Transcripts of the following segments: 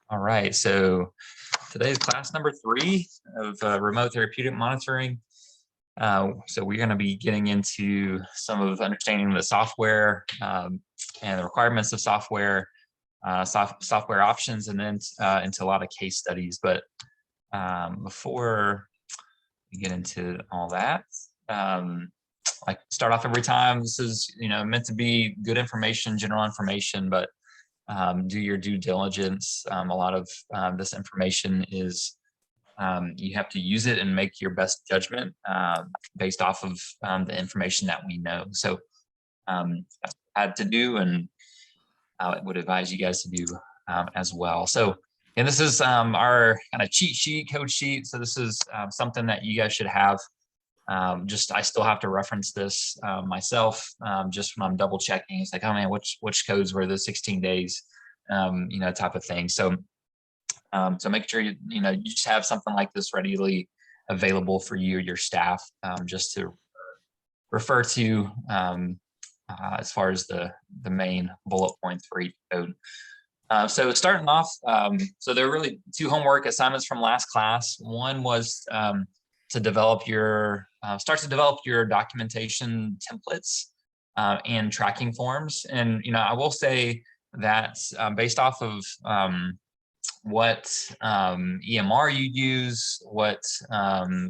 All right, so today's class number 3 of remote therapeutic monitoring. So we're going to be getting into some of understanding the software and the requirements of software, software options, and then into a lot of case studies. But before we get into all that, I start off every time. This is meant to be good information, general information, but do your due diligence. A lot of this information is you have to use it and make your best judgment based off of the information that we know. So that's what I had to do, and I would advise you guys to do as well. So, and this is our kind of cheat sheet, code sheet. So this is something that you guys should have. I still have to reference this myself, just when I'm double checking. It's like, oh man, which codes were the 16 days, type of thing. So make sure you just have something like this readily available for you or your staff, just to refer to as far as the main bullet points for each code. So starting off, so there are really 2 homework assignments from last class. One was to develop start to develop your documentation templates and tracking forms. And I will say that based off of what EMR you use, what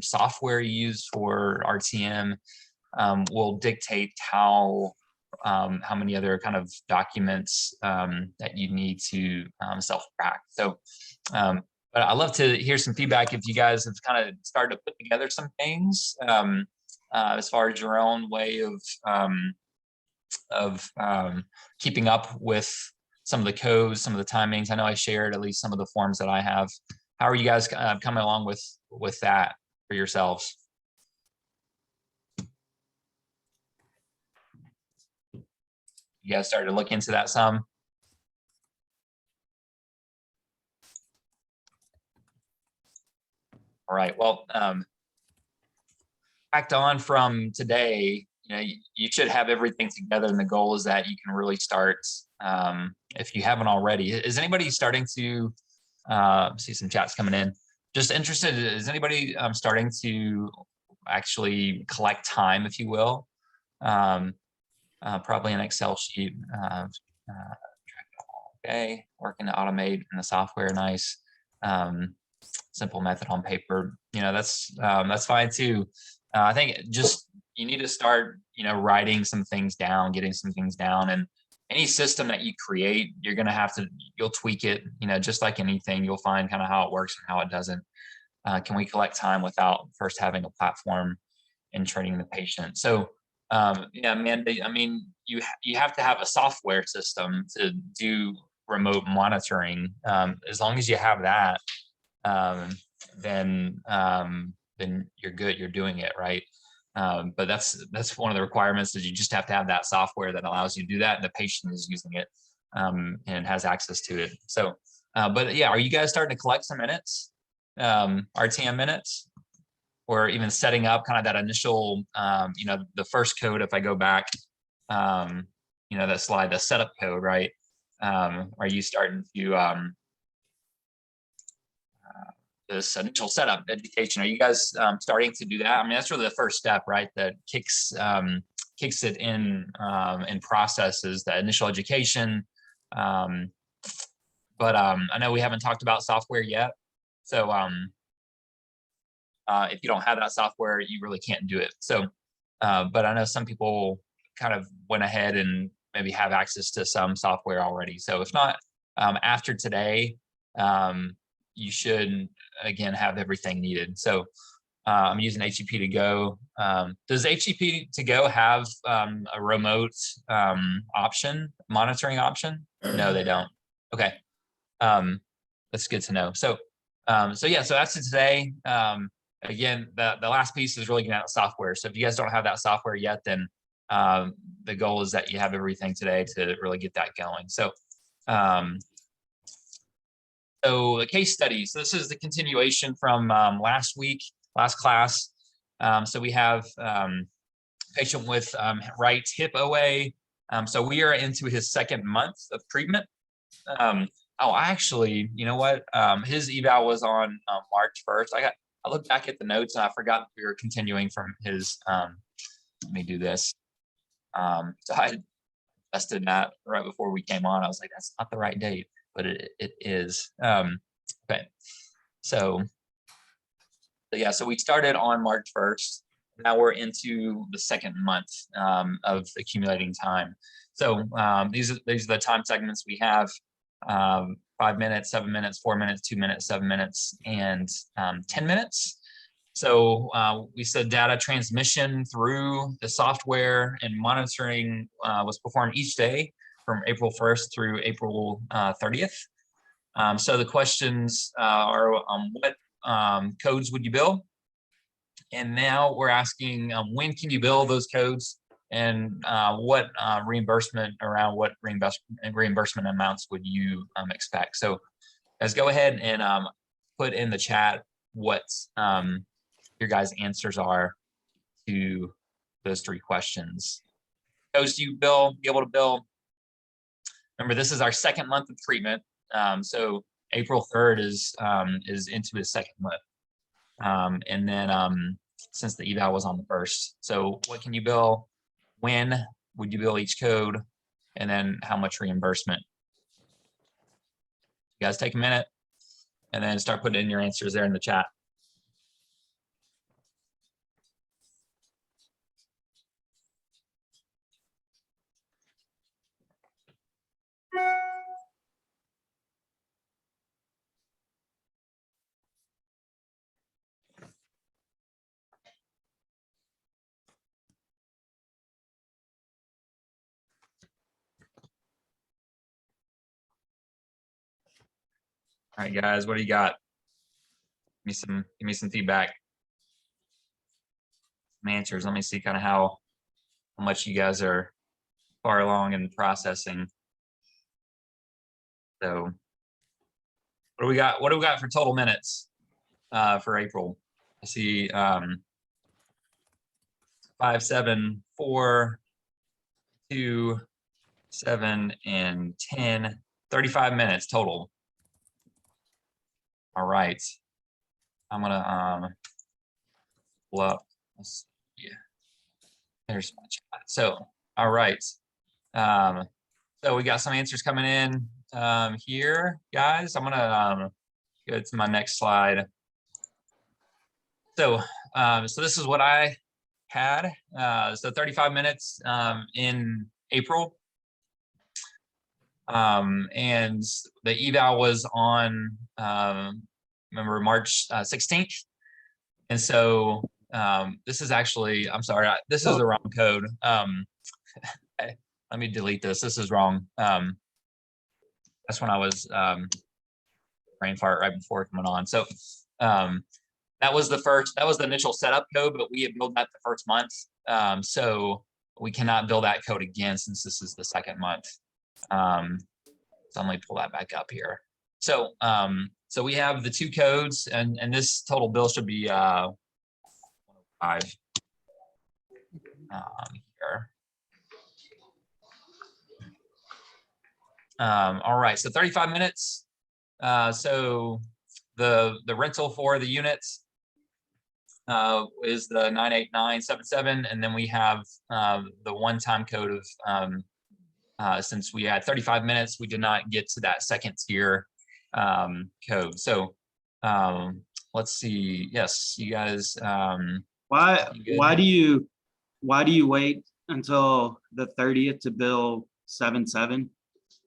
software you use for RTM will dictate how many other kind of documents that you need to self-track. So but I'd love to hear some feedback if you guys have kind of started to put together some things as far as your own way of keeping up with some of the codes, some of the timings. I know I shared at least some of the forms that I have. How are you guys coming along with that for yourselves? You guys started to look into that some? All right, well, back on from today, you should have everything together, and the goal is that you can really start, if you haven't already. Is anybody starting to see some chats coming in? Just interested, is anybody starting to actually collect time, if you will? Probably an Excel sheet. Okay, working to automate in the software, nice. Simple method on paper, that's fine too. I think just you need to start, writing some things down, getting some things down, and any system that you create, you'll tweak it, just like anything. You'll find kind of how it works and how it doesn't. Can we collect time without first having a platform and training the patient? So mandate. I mean, you have to have a software system to do remote monitoring. As long as you have that, then you're good. You're doing it right. But that's one of the requirements, is you just have to have that software that allows you to do that, and the patient is using it and has access to it. So, but yeah, are you guys starting to collect some minutes, RTM minutes, or even setting up kind of that initial, the first code? If I go back, that slide, the setup code, right? Are you starting to this initial setup education? Are you guys starting to do that? I mean, that's really the first step, right? That kicks it in processes, the initial education. But I know we haven't talked about software yet. So if you don't have that software, you really can't do it. So, but I know some people kind of went ahead and maybe have access to some software already. So if not, after today, you should, again, have everything needed. So I'm using HEP to go. Does HEP to go have a remote monitoring option? No, they don't. Okay. That's good to know. So, so that's it today. Again, the last piece is really getting out of software. So if you guys don't have that software yet, then the goal is that you have everything today to really get that going. So, so the case studies, this is the continuation from last class. So we have patient with right hip OA. So we are into his 2nd month of treatment. Oh, actually, you know what? His eval was on March 1st. I looked back at the notes and I forgot we were continuing from his. Let me do this. So I tested that right before we came on. I was like, that's not the right date, but it is. Okay, so yeah, so we started on March 1st. Now we're into the second month of accumulating time. So these are the time segments we have: 5 minutes, 7 minutes, 4 minutes, 2 minutes, 7 minutes, and 10 minutes. So we said data transmission through the software and monitoring was performed each day from April 1st through April 30th. So the questions are what codes would you bill? And now we're asking when can you bill those codes, and what reimbursement amounts would you expect? So guys, go ahead and put in the chat what your guys' answers are to those three questions. Codes do you be able to bill? Remember, this is our second month of treatment. So April 3rd is into his second month. And then since the eval was on the 1st. So what can you bill? When would you bill each code? And then how much reimbursement? You guys take a minute and then start putting in your answers there in the chat. All right, guys, what do you got? Give me some feedback. Some answers. Let me see kind of how much you guys are far along in processing. So what do we got? What do we got for total minutes for April? I see 5, 7, 4, 2, 7, and 10. 35 minutes total. All right. I'm gonna pull up. Yeah. There's my chat. So, all right. So we got some answers coming in here, guys. I'm gonna go to my next slide. So, so this is what I had. So 35 minutes in April. And the eval was on, remember, March 16th. And so this is actually, I'm sorry, this is the wrong code. Let me delete this. This is wrong. That's when I was brain fart right before coming on. So that was the initial setup code, but we had built that the first month. So we cannot build that code again since this is the second month. So let me pull that back up here. So so we have the two codes, and this total bill should be 105 here. All right, so 35 minutes. So the rental for the units is the 98977, and then we have the one-time code of since we had 35 minutes, we did not get to that second tier code. So let's see. Yes, you guys. Why do you wait until the 30th to bill 7/7?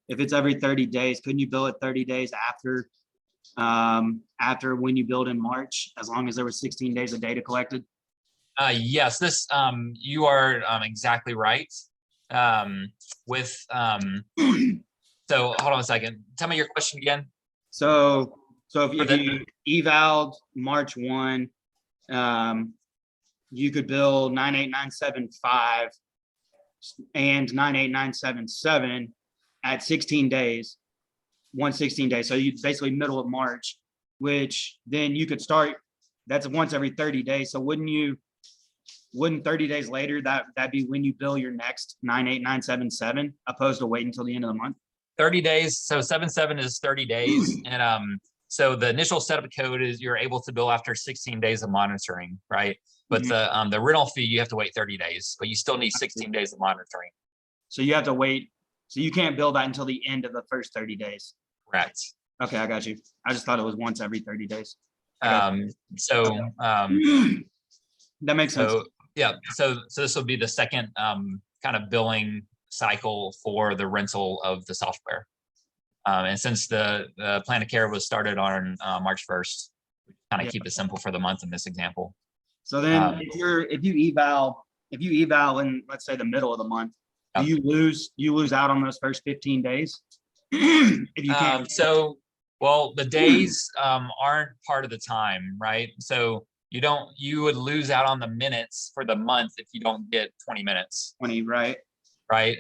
If it's every 30 days, couldn't you bill it 30 days after when you billed in March, as long as there were 16 days of data collected? Yes, this you are exactly right. With so hold on a second. Tell me your question again. So if you eval'd March 1, you could bill 98975 and 98977 at 16 days, 116 days. So you basically middle of March, which then you could start, that's once every 30 days. So wouldn't 30 days later, that'd be when you bill your next 98977, opposed to waiting until the end of the month? 30 days. So 7.7 is 30 days. And so the initial setup code is you're able to bill after 16 days of monitoring, right? But the rental fee, you have to wait 30 days, but you still need 16 days of monitoring. So you have to wait. So you can't bill that until the end of the first 30 days. Correct. Okay, I got you. I just thought it was once every 30 days. That makes sense. So yeah, so this will be the second kind of billing cycle for the rental of the software. And since the plan of care was started on March 1st, kind of keep it simple for the month in this example. So then if you eval in, let's say, the middle of the month, do you lose out on those first 15 days? If you can't. Well, the days aren't part of the time, right? So you would lose out on the minutes for the month if you don't get 20 minutes. 20, right? Right.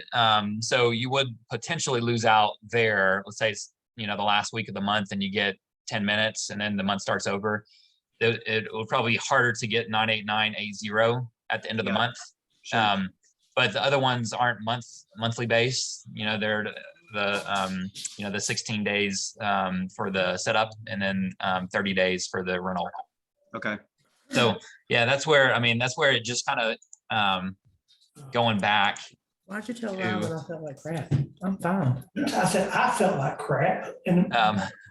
So you would potentially lose out there. Let's say it's, the last week of the month and you get 10 minutes and then the month starts over. It will probably be harder to get 98980 at the end of the month. Sure. But the other ones aren't monthly based. They're the 16 days for the setup and then 30 days for the rental. Okay. So yeah, that's where it just kind of going back. Why'd you tell Ryan that I felt like crap? I'm fine. I said I felt like crap. And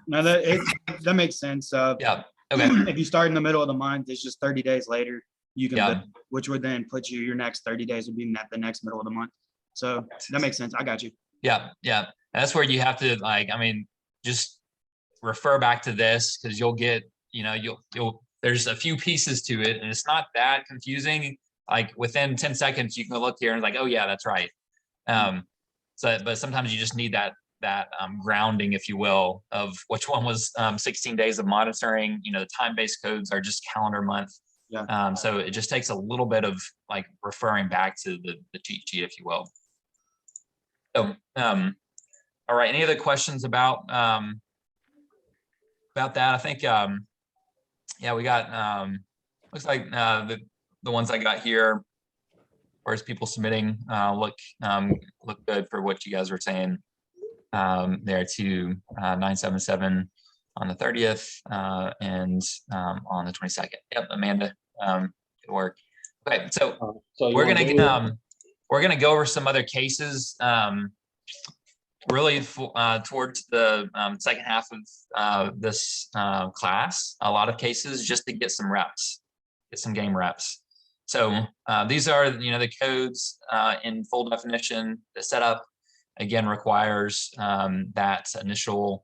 No, that makes sense. Yeah. Okay. If you start in the middle of the month, it's just 30 days later. You can, Yeah. which would then put your next 30 days would be the next middle of the month. So that makes sense. I got you. Yeah. Yeah. That's where you have to just refer back to this because you'll get, there's a few pieces to it and it's not that confusing. Like within 10 seconds, you can look here and like, oh yeah, that's right. But sometimes you just need that grounding, if you will, of which one was 16 days of monitoring. The time-based codes are just calendar month. Yeah. So it just takes a little bit of like referring back to the cheat sheet, if you will. So, all right. Any other questions about that? I think, yeah, we got, looks like the ones I got here, whereas people submitting look good for what you guys were saying there to 977 on the 30th and on the 22nd. Yep, Amanda, good work. Okay, so we're gonna go over some other cases really towards the second half of this class. A lot of cases just to get some reps, get some game reps. So these are the codes in full definition. The setup again requires that initial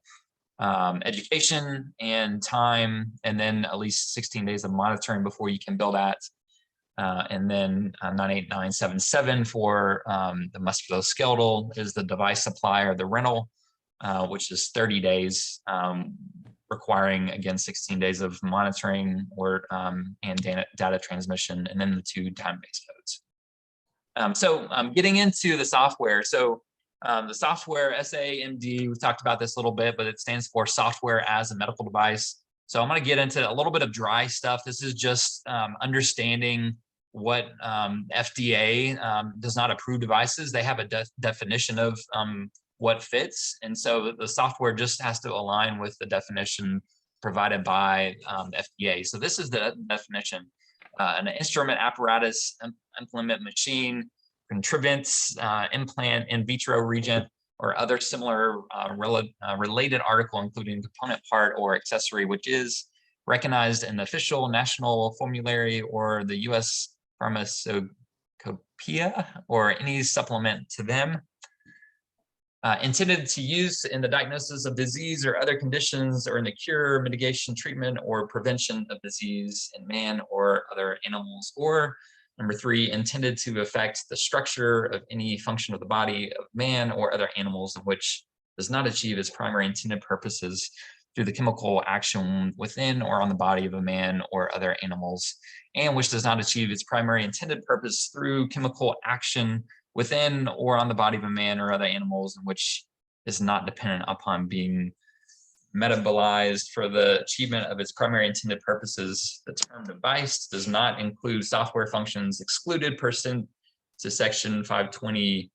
education and time, and then at least 16 days of monitoring before you can bill that. And then 98977 for the musculoskeletal is the device supply or the rental, which is 30 days, requiring again 16 days of monitoring or and data transmission, and then the two time-based codes. So getting into the software. So the software SAMD, we've talked about this a little bit, but it stands for software as a medical device. So I'm going to get into a little bit of dry stuff. This is just understanding what FDA does not approve devices. They have a definition of what fits. And so the software just has to align with the definition provided by FDA. So this is the definition: an instrument, apparatus, implement, machine, contrivance, implant, in vitro reagent, or other similar related article, including component part or accessory, which is recognized in the official national formulary or the U.S. Pharmacopoeia or any supplement to them. Intended to use in the diagnosis of disease or other conditions, or in the cure, mitigation, treatment, or prevention of disease in man or other animals. Or number 3, intended to affect the structure of any function of the body of man or other animals, in which does not achieve its primary intended purposes through the chemical action within or on the body of a man or other animals, and which does not achieve its primary intended purpose through chemical action within or on the body of a man or other animals, and which is not dependent upon being metabolized for the achievement of its primary intended purposes. The term device does not include software functions excluded pursuant to section 520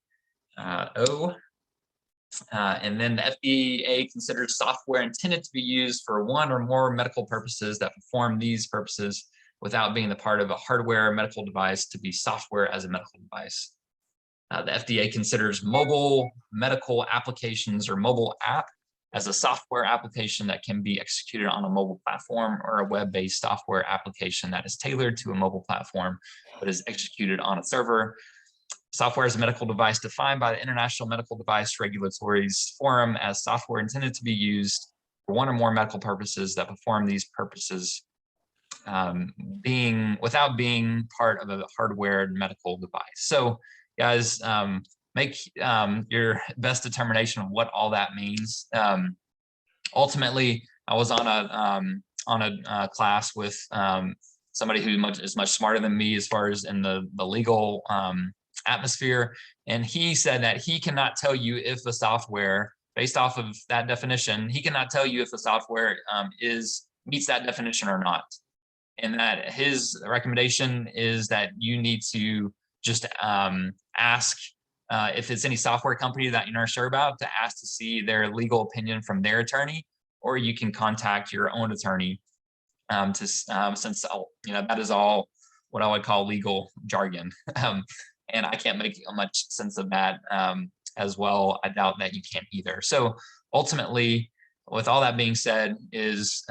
And then the FDA considers software intended to be used for one or more medical purposes that perform these purposes without being the part of a hardware medical device to be software as a medical device. The FDA considers mobile medical applications or mobile app as a software application that can be executed on a mobile platform or a web-based software application that is tailored to a mobile platform but is executed on a server. Software as a medical device defined by the International Medical Device Regulatory's Forum as software intended to be used for one or more medical purposes that perform these purposes without being part of a hardware medical device. So guys, make your best determination of what all that means. Ultimately, I was on a class with somebody who is much smarter than me as far as in the legal atmosphere, and he said that he cannot tell you if the software, based off of that definition, he cannot tell you if the software meets that definition or not, and that his recommendation is that you need to just ask if it's any software company that you're not sure about, to ask to see their legal opinion from their attorney, or you can contact your own attorney since that is all what I would call legal jargon. And I can't make much sense of that as well. I doubt that you can either. So ultimately, with all that being said, is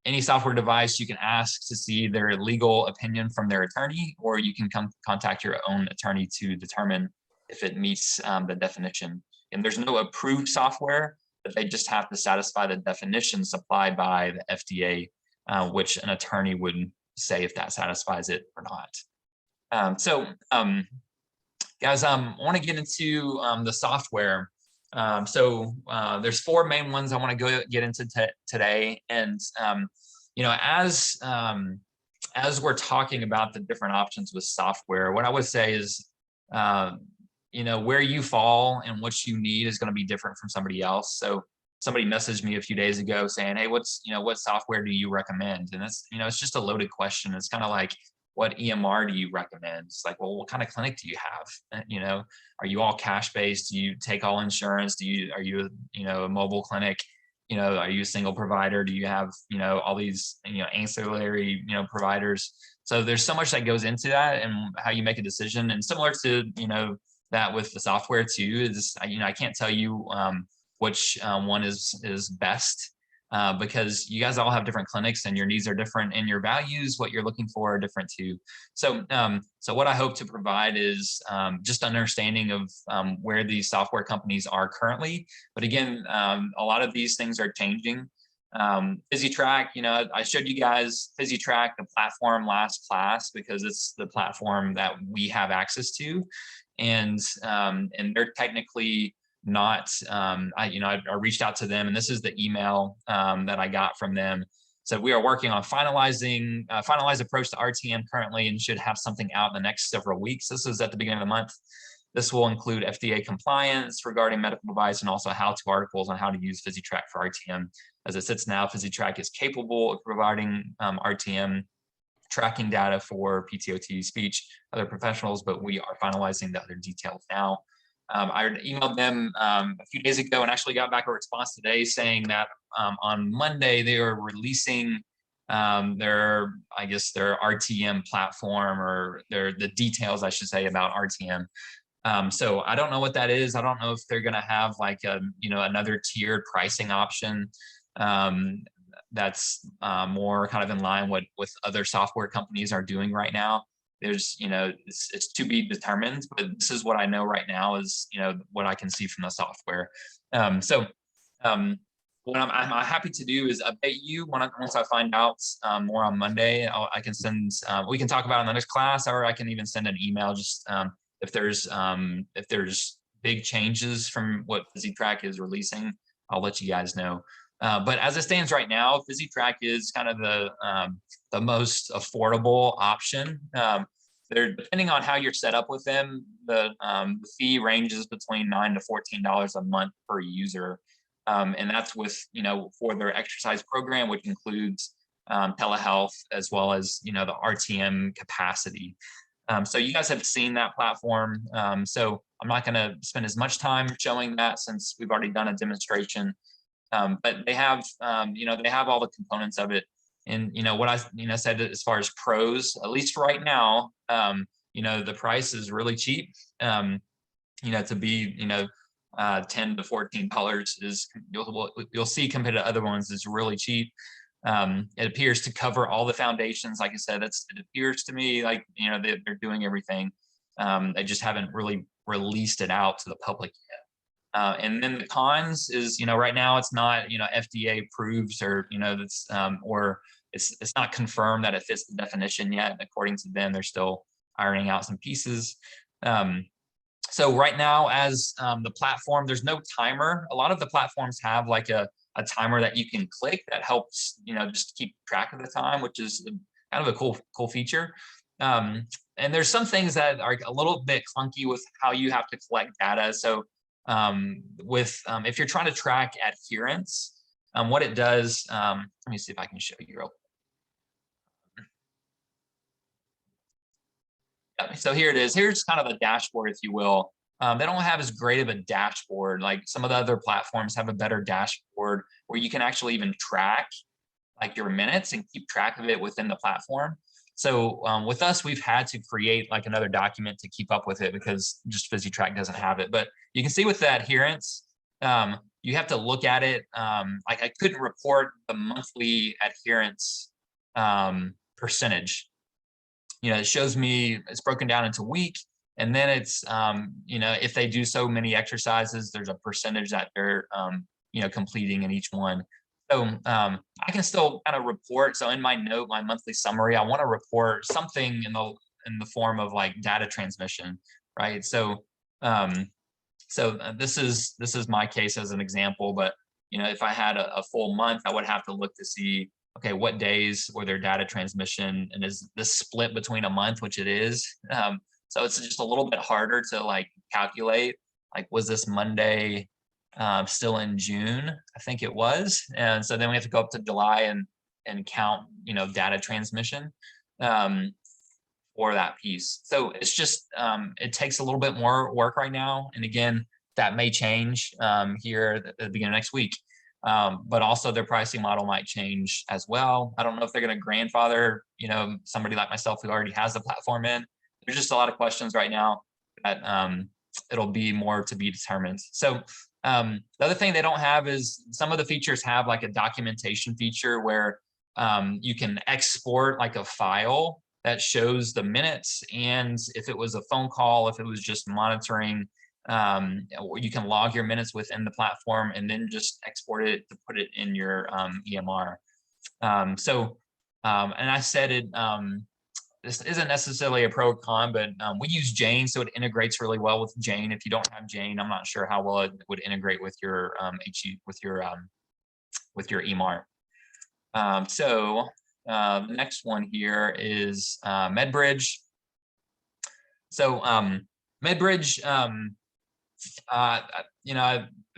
any software device, you can ask to see their legal opinion from their attorney, or you can contact your own attorney to determine if it meets the definition. And there's no approved software, but they just have to satisfy the definition supplied by the FDA, which an attorney would say if that satisfies it or not. Guys, I want to get into the software. There's four main ones I want to get into today, and as we're talking about the different options with software, what I would say is, where you fall and what you need is going to be different from somebody else. So somebody messaged me a few days ago saying, "Hey, what software do you recommend?" And it's just a loaded question. It's kind of like, what EMR do you recommend? It's like, well, what kind of clinic do you have? Are you all cash based? Do you take all insurance? Are you a mobile clinic? Are you a single provider? Do you have, all these, ancillary, providers? So there's so much that goes into that and how you make a decision. And similar to, that with the software too, is, I can't tell you which one is best. Because you guys all have different clinics and your needs are different, and your values, what you're looking for, are different too. So, what I hope to provide is just understanding of where these software companies are currently. But again, a lot of these things are changing. PhysiTrack, I showed you guys PhysiTrack, the platform, last class, because it's the platform that we have access to, and they're technically not, I reached out to them, and this is the email that I got from them. So we are working on finalized approach to RTM currently, and should have something out in the next several weeks. This is at the beginning of the month. This will include FDA compliance regarding medical device, and also how-to articles on how to use PhysiTrack for RTM. As it sits now, PhysiTrack is capable of providing RTM tracking data for PTOT, speech, other professionals, but we are finalizing the other details now. I emailed them a few days ago and actually got back a response today saying that on Monday they are releasing their RTM platform, or the details, I should say, about RTM. So I don't know what that is. I don't know if they're going to have like another tiered pricing option that's more kind of in line with other software companies are doing right now. There's, it's to be determined, but this is what I know right now is, what I can see from the software. What I'm happy to do is update you once I find out more on Monday. I can send, we can talk about it in the next class, or I can even send an email just if there's big changes from what PhysiTrack is releasing. I'll let you guys know. But as it stands right now, PhysiTrack is kind of the most affordable option. They're, depending on how you're set up with them, the fee ranges between $9 to $14 a month per user, and that's with for their exercise program, which includes telehealth as well as the RTM capacity. So you guys have seen that platform. So I'm not going to spend as much time showing that since we've already done a demonstration. But they have, they have all the components of it. And, what I, said as far as pros, at least right now, the price is really cheap. To be, $10 to $14 is, you'll see compared to other ones, is really cheap. It appears to cover all the foundations. Like I said, it appears to me like, they're doing everything. They just haven't really released it out to the public yet. And then the cons is, right now it's not, FDA approved, or, that's, or it's not confirmed that it fits the definition yet. According to them, they're still ironing out some pieces. So right now, as the platform, there's no timer. A lot of the platforms have like a timer that you can click that helps, just keep track of the time, which is kind of a cool feature. And there's some things that are a little bit clunky with how you have to collect data. So if you're trying to track adherence, what it does, let me see if I can show you real quick. So here it is. Here's kind of a dashboard, if you will. They don't have as great of a dashboard. Like some of the other platforms have a better dashboard where you can actually even track like your minutes and keep track of it within the platform. So with us, we've had to create like another document to keep up with it because just PhysiTrack doesn't have it. But you can see with the adherence, you have to look at it. Like I couldn't report the monthly adherence percentage. It shows me it's broken down into week, and then it's, if they do so many exercises, there's a percentage that they're, completing in each one. So I can still kind of report. So in my note, my monthly summary, I want to report something in the form of like data transmission, right? So this is my case as an example, but if I had a full month, I would have to look to see, okay, what days were their data transmission, and is this split between a month, which it is. So it's just a little bit harder to like calculate, like, was this Monday still in June? I think it was. And so then we have to go up to July and count, data transmission for that piece. So it's just, it takes a little bit more work right now. And again, that may change here at the beginning of next week. But also their pricing model might change as well. I don't know if they're going to grandfather, somebody like myself who already has the platform in. There's just a lot of questions right now that it'll be more to be determined. So the other thing they don't have is some of the features have like a documentation feature where you can export like a file that shows the minutes, and if it was a phone call, if it was just monitoring, you can log your minutes within the platform and then just export it to put it in your EMR. And I said it, this isn't necessarily a pro or con, but we use Jane, so it integrates really well with Jane. If you don't have Jane, I'm not sure how well it would integrate with your with your EMR. The next one here is MedBridge. So MedBridge,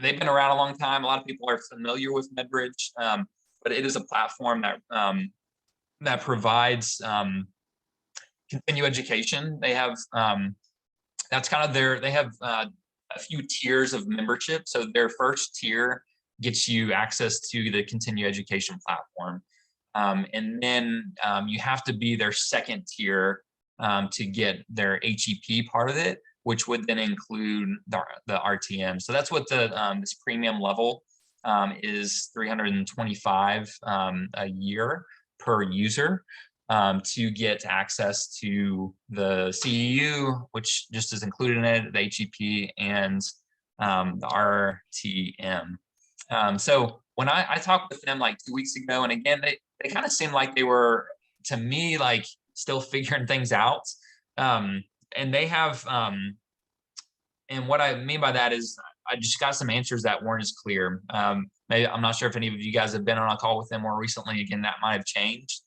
they've been around a long time. A lot of people are familiar with MedBridge, but it is a platform that provides continuing education. They have that's kind of they have a few tiers of membership. So their first tier gets you access to the continuing education platform, and then you have to be their second tier to get their HEP part of it, which would then include the RTM. So that's what this premium level is, $325 a year per user to get access to the CEU, which just is included in it, the HEP, and the RTM. So when I talked with them like 2 weeks ago, and again, they kind of seemed like they were, to me, like still figuring things out. And they have, and what I mean by that is I just got some answers that weren't as clear. Maybe, I'm not sure if any of you guys have been on a call with them more recently. Again, that might have changed.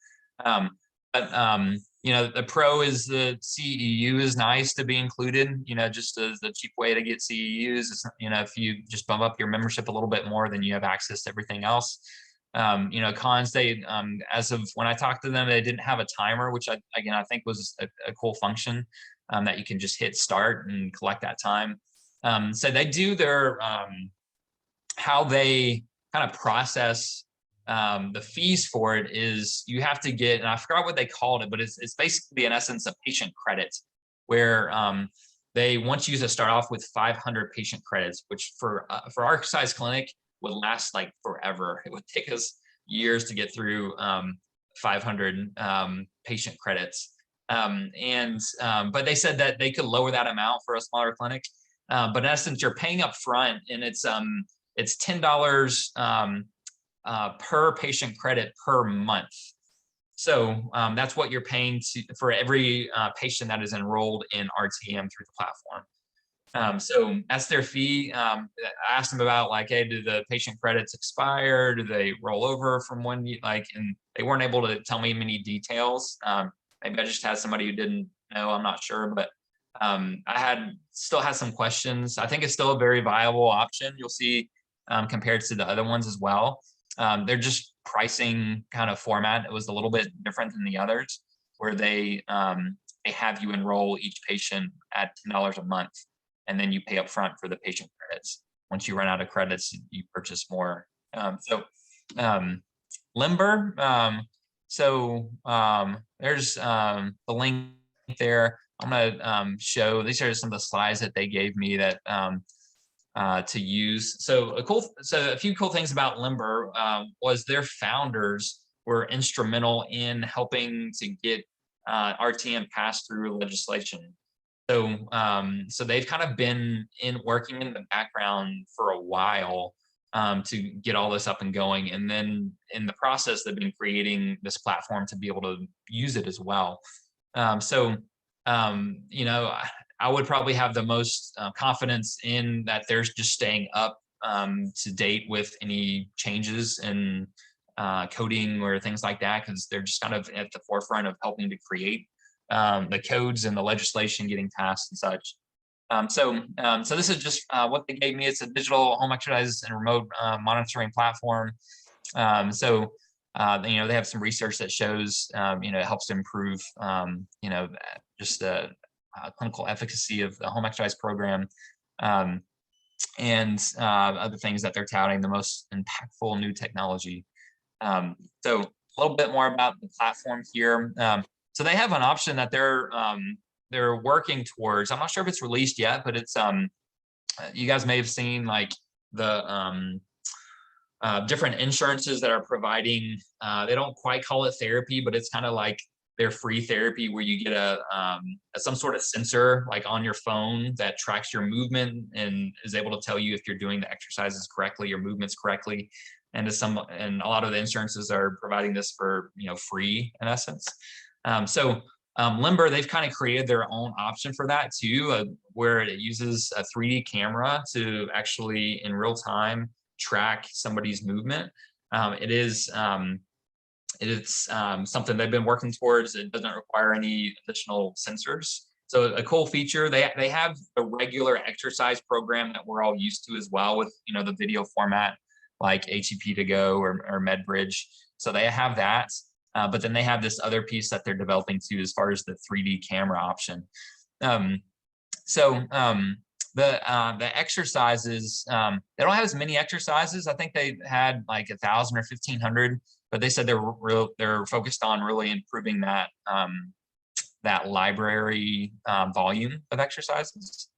The pro is the CEU is nice to be included, just as the cheap way to get CEUs is, if you just bump up your membership a little bit more, then you have access to everything else. Cons, they, as of when I talked to them, they didn't have a timer, which I think was a cool function, that you can just hit start and collect that time. So they do their, how they kind of process the fees for it is you have to get, and I forgot what they called it, but it's basically in essence a patient credit, where they want you to start off with 500 patient credits, which for our size clinic would last like forever. It would take us years to get through 500 patient credits. But they said that they could lower that amount for a smaller clinic. But in essence, you're paying up front, and it's $10 per patient credit per month. So that's what you're paying for every patient that is enrolled in RTM through the platform. So that's their fee. I asked them about like, hey, do the patient credits expire? Do they roll over from when you and they weren't able to tell me many details. Maybe I just had somebody who didn't know, I'm not sure, but I still had some questions. I think it's still a very viable option. You'll see compared to the other ones as well. They're just pricing kind of format. It was a little bit different than the others, where they have you enroll each patient at $10 a month, and then you pay up front for the patient credits. Once you run out of credits, you purchase more. Limber. There's the link there. I'm gonna show, these are some of the slides that they gave me that to use. So a few cool things about Limber was their founders were instrumental in helping to get RTM passed through legislation. So they've kind of been working in the background for a while to get all this up and going. And then in the process, they've been creating this platform to be able to use it as well. I would probably have the most confidence in that they're just staying up to date with any changes in coding or things like that, because they're just kind of at the forefront of helping to create the codes and the legislation getting passed and such. So this is just what they gave me. It's a digital home exercise and remote monitoring platform. They have some research that shows, it helps to improve, just the clinical efficacy of the home exercise program, and other things that they're touting, the most impactful new technology. So a little bit more about the platform here. So they have an option that they're working towards. I'm not sure if it's released yet, but it's you guys may have seen like the different insurances that are providing. They don't quite call it therapy, but it's kind of like their free therapy, where you get some sort of sensor like on your phone that tracks your movement and is able to tell you if you're doing the exercises correctly, your movements correctly. And a lot of the insurances are providing this for free in essence. Limber, they've kind of created their own option for that too, where it uses a 3D camera to actually in real time track somebody's movement. It's something they've been working towards. It doesn't require any additional sensors. So a cool feature. They have a regular exercise program that we're all used to as well, with the video format like HEP to go or MedBridge. So they have that. But then they have this other piece that they're developing too, as far as the 3D camera option. The exercises, they don't have as many exercises. I think they had like 1,000 or 1,500, but they said they're focused on really improving that that library volume of exercises.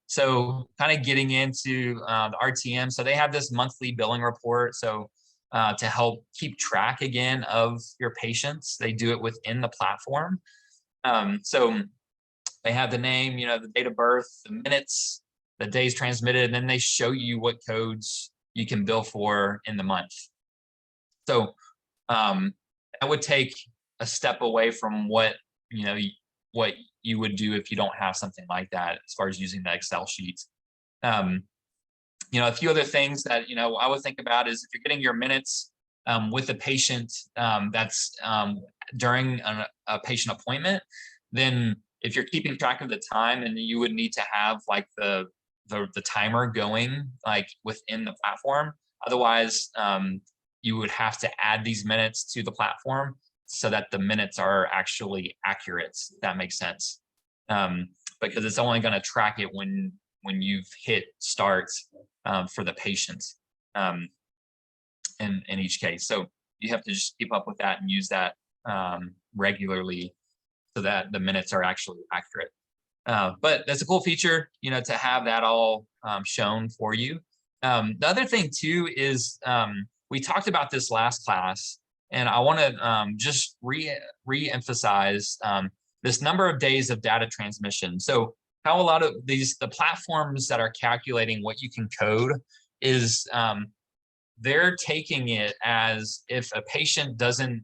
So kind of getting into the RTM. So they have this monthly billing report. So to help keep track again of your patients, they do it within the platform. So they have the name, the date of birth, the minutes, the days transmitted, and then they show you what codes you can bill for in the month. So that would take a step away from what you would do if you don't have something like that, as far as using the Excel sheets. A few other things that I would think about is if you're getting your minutes with a patient that's during a patient appointment, then if you're keeping track of the time, and you would need to have like the timer going like within the platform. Otherwise, you would have to add these minutes to the platform so that the minutes are actually accurate. If that makes sense. Because it's only going to track it when you've hit start for the patient in each case. So you have to just keep up with that and use that regularly so that the minutes are actually accurate. But that's a cool feature, to have that all shown for you. The other thing too is we talked about this last class, and I want to just re-emphasize this number of days of data transmission. So how a lot of the platforms that are calculating what you can code is they're taking it as if a patient doesn't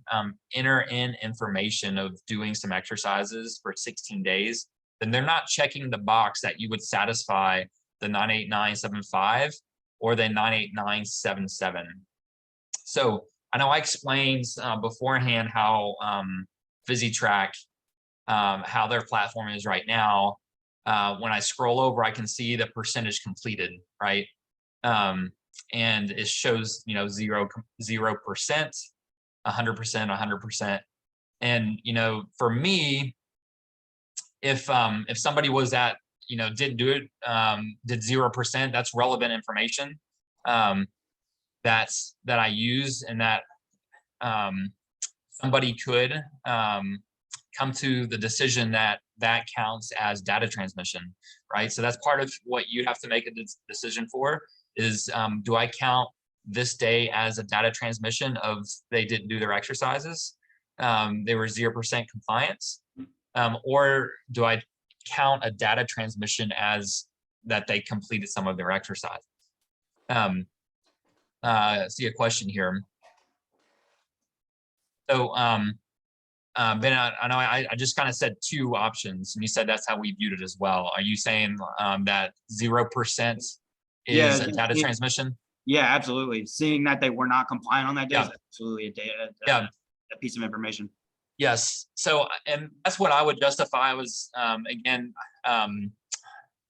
enter in information of doing some exercises for 16 days, then they're not checking the box that you would satisfy the 98975 or the 98977. So I know I explained beforehand how PhysiTrack, how their platform is right now. When I scroll over, I can see the percentage completed, right? And it shows 0%, 100%, 100%. And for me, if somebody was at didn't do it, did 0%, that's relevant information that I use, and that somebody could come to the decision that counts as data transmission, right? So that's part of what you have to make a decision for is, do I count this day as a data transmission of they didn't do their exercises, they were 0% compliance, or do I count a data transmission as that they completed some of their exercises? See a question here. So Ben, I know I just kind of said two options, and you said that's how we viewed it as well. Are you saying that 0% is a data transmission? Yeah, absolutely. Seeing that they were not compliant on that day Yeah. is absolutely Yeah. a piece of information. Yes. So, and that's what I would justify was, again,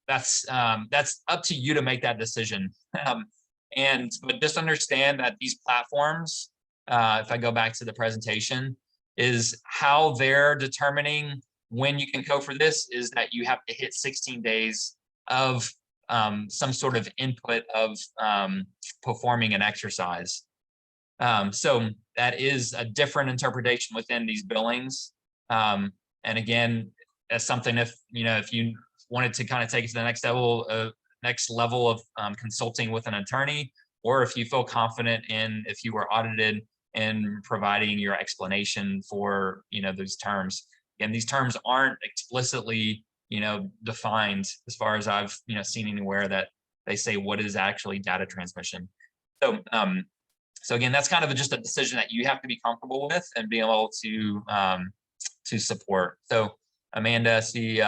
that's up to you to make that decision. But just understand that these platforms, if I go back to the presentation, is how they're determining when you can code for this is that you have to hit 16 days of some sort of input of performing an exercise. So that is a different interpretation within these billings. And again, that's something if you wanted to kind of take it to the next level of consulting with an attorney, or if you feel confident in if you were audited in providing your explanation for those terms. And these terms aren't explicitly defined as far as I've seen anywhere that they say what is actually data transmission. So so again, that's kind of just a decision that you have to be comfortable with and be able to support. So Amanda, see,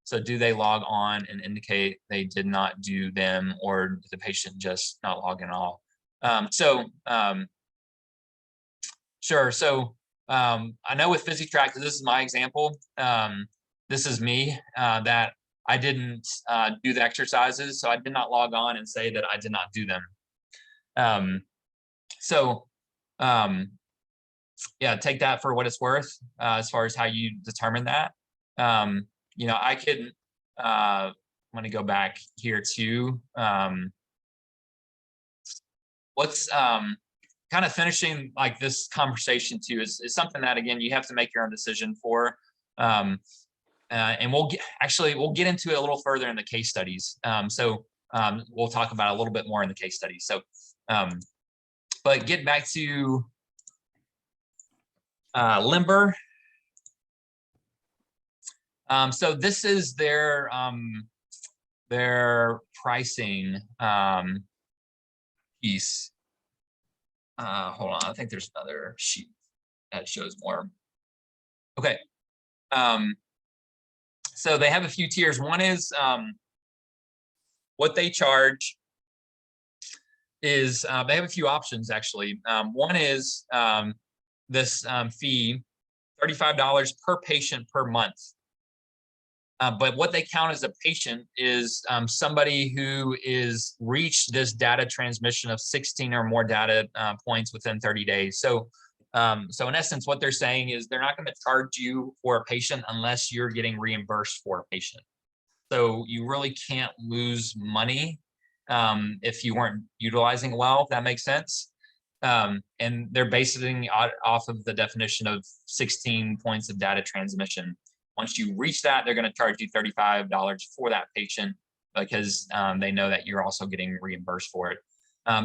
so do they log on and indicate they did not do them, or did the patient just not log in at all? Sure. So I know with PhysiTrack, this is my example. This is me, that I didn't do the exercises, so I did not log on and say that I did not do them. Yeah, take that for what it's worth as far as how you determine that. I could, I'm going to go back here to what's kind of finishing like this conversation too is something that, again, you have to make your own decision for. And we'll get into it a little further in the case studies. We'll talk about it a little bit more in the case studies. So, but get back to Limber. So this is their pricing piece. Hold on, I think there's another sheet that shows more. Okay. So they have a few tiers. One is what they charge is they have a few options actually. One is this fee, $35 per patient per month. But what they count as a patient is somebody who is reached this data transmission of 16 or more data points within 30 days. So in essence, what they're saying is they're not going to charge you for a patient unless you're getting reimbursed for a patient. So you really can't lose money if you weren't utilizing it well, if that makes sense. And they're basing off of the definition of 16 points of data transmission. Once you reach that, they're going to charge you $35 for that patient because they know that you're also getting reimbursed for it.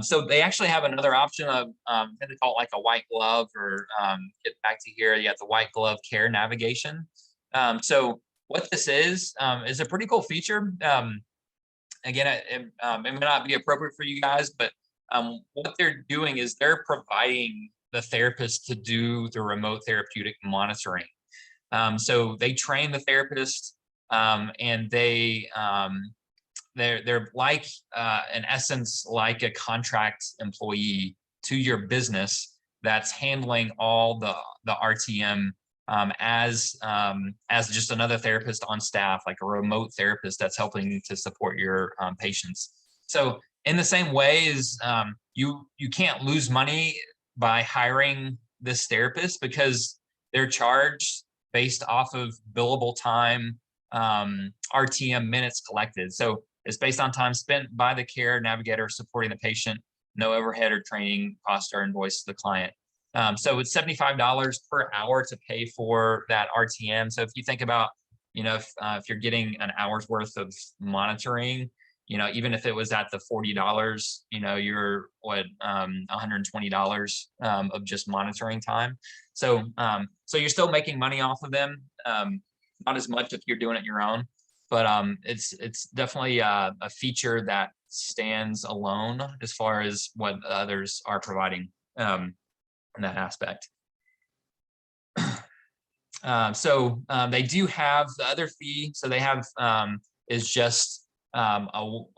So they actually have another option of, they call it like a white glove, or get back to here, you got the white glove care navigation. So what this is a pretty cool feature. Again, it may not be appropriate for you guys, but what they're doing is they're providing the therapist to do the remote therapeutic monitoring. So they train the therapist, and they're like, in essence, like a contract employee to your business that's handling all the RTM as just another therapist on staff, like a remote therapist that's helping to support your patients. So in the same way as you can't lose money by hiring this therapist, because they're charged based off of billable time, RTM minutes collected. So it's based on time spent by the care navigator supporting the patient. No overhead or training costs are invoiced to the client. So it's $75 per hour to pay for that RTM. So if you think about, if you're getting an hour's worth of monitoring, even if it was at the $40, you're $120 of just monitoring time. So you're still making money off of them. Not as much if you're doing it your own, but it's definitely a feature that stands alone as far as what others are providing in that aspect. So they do have the other fee. So they have is just a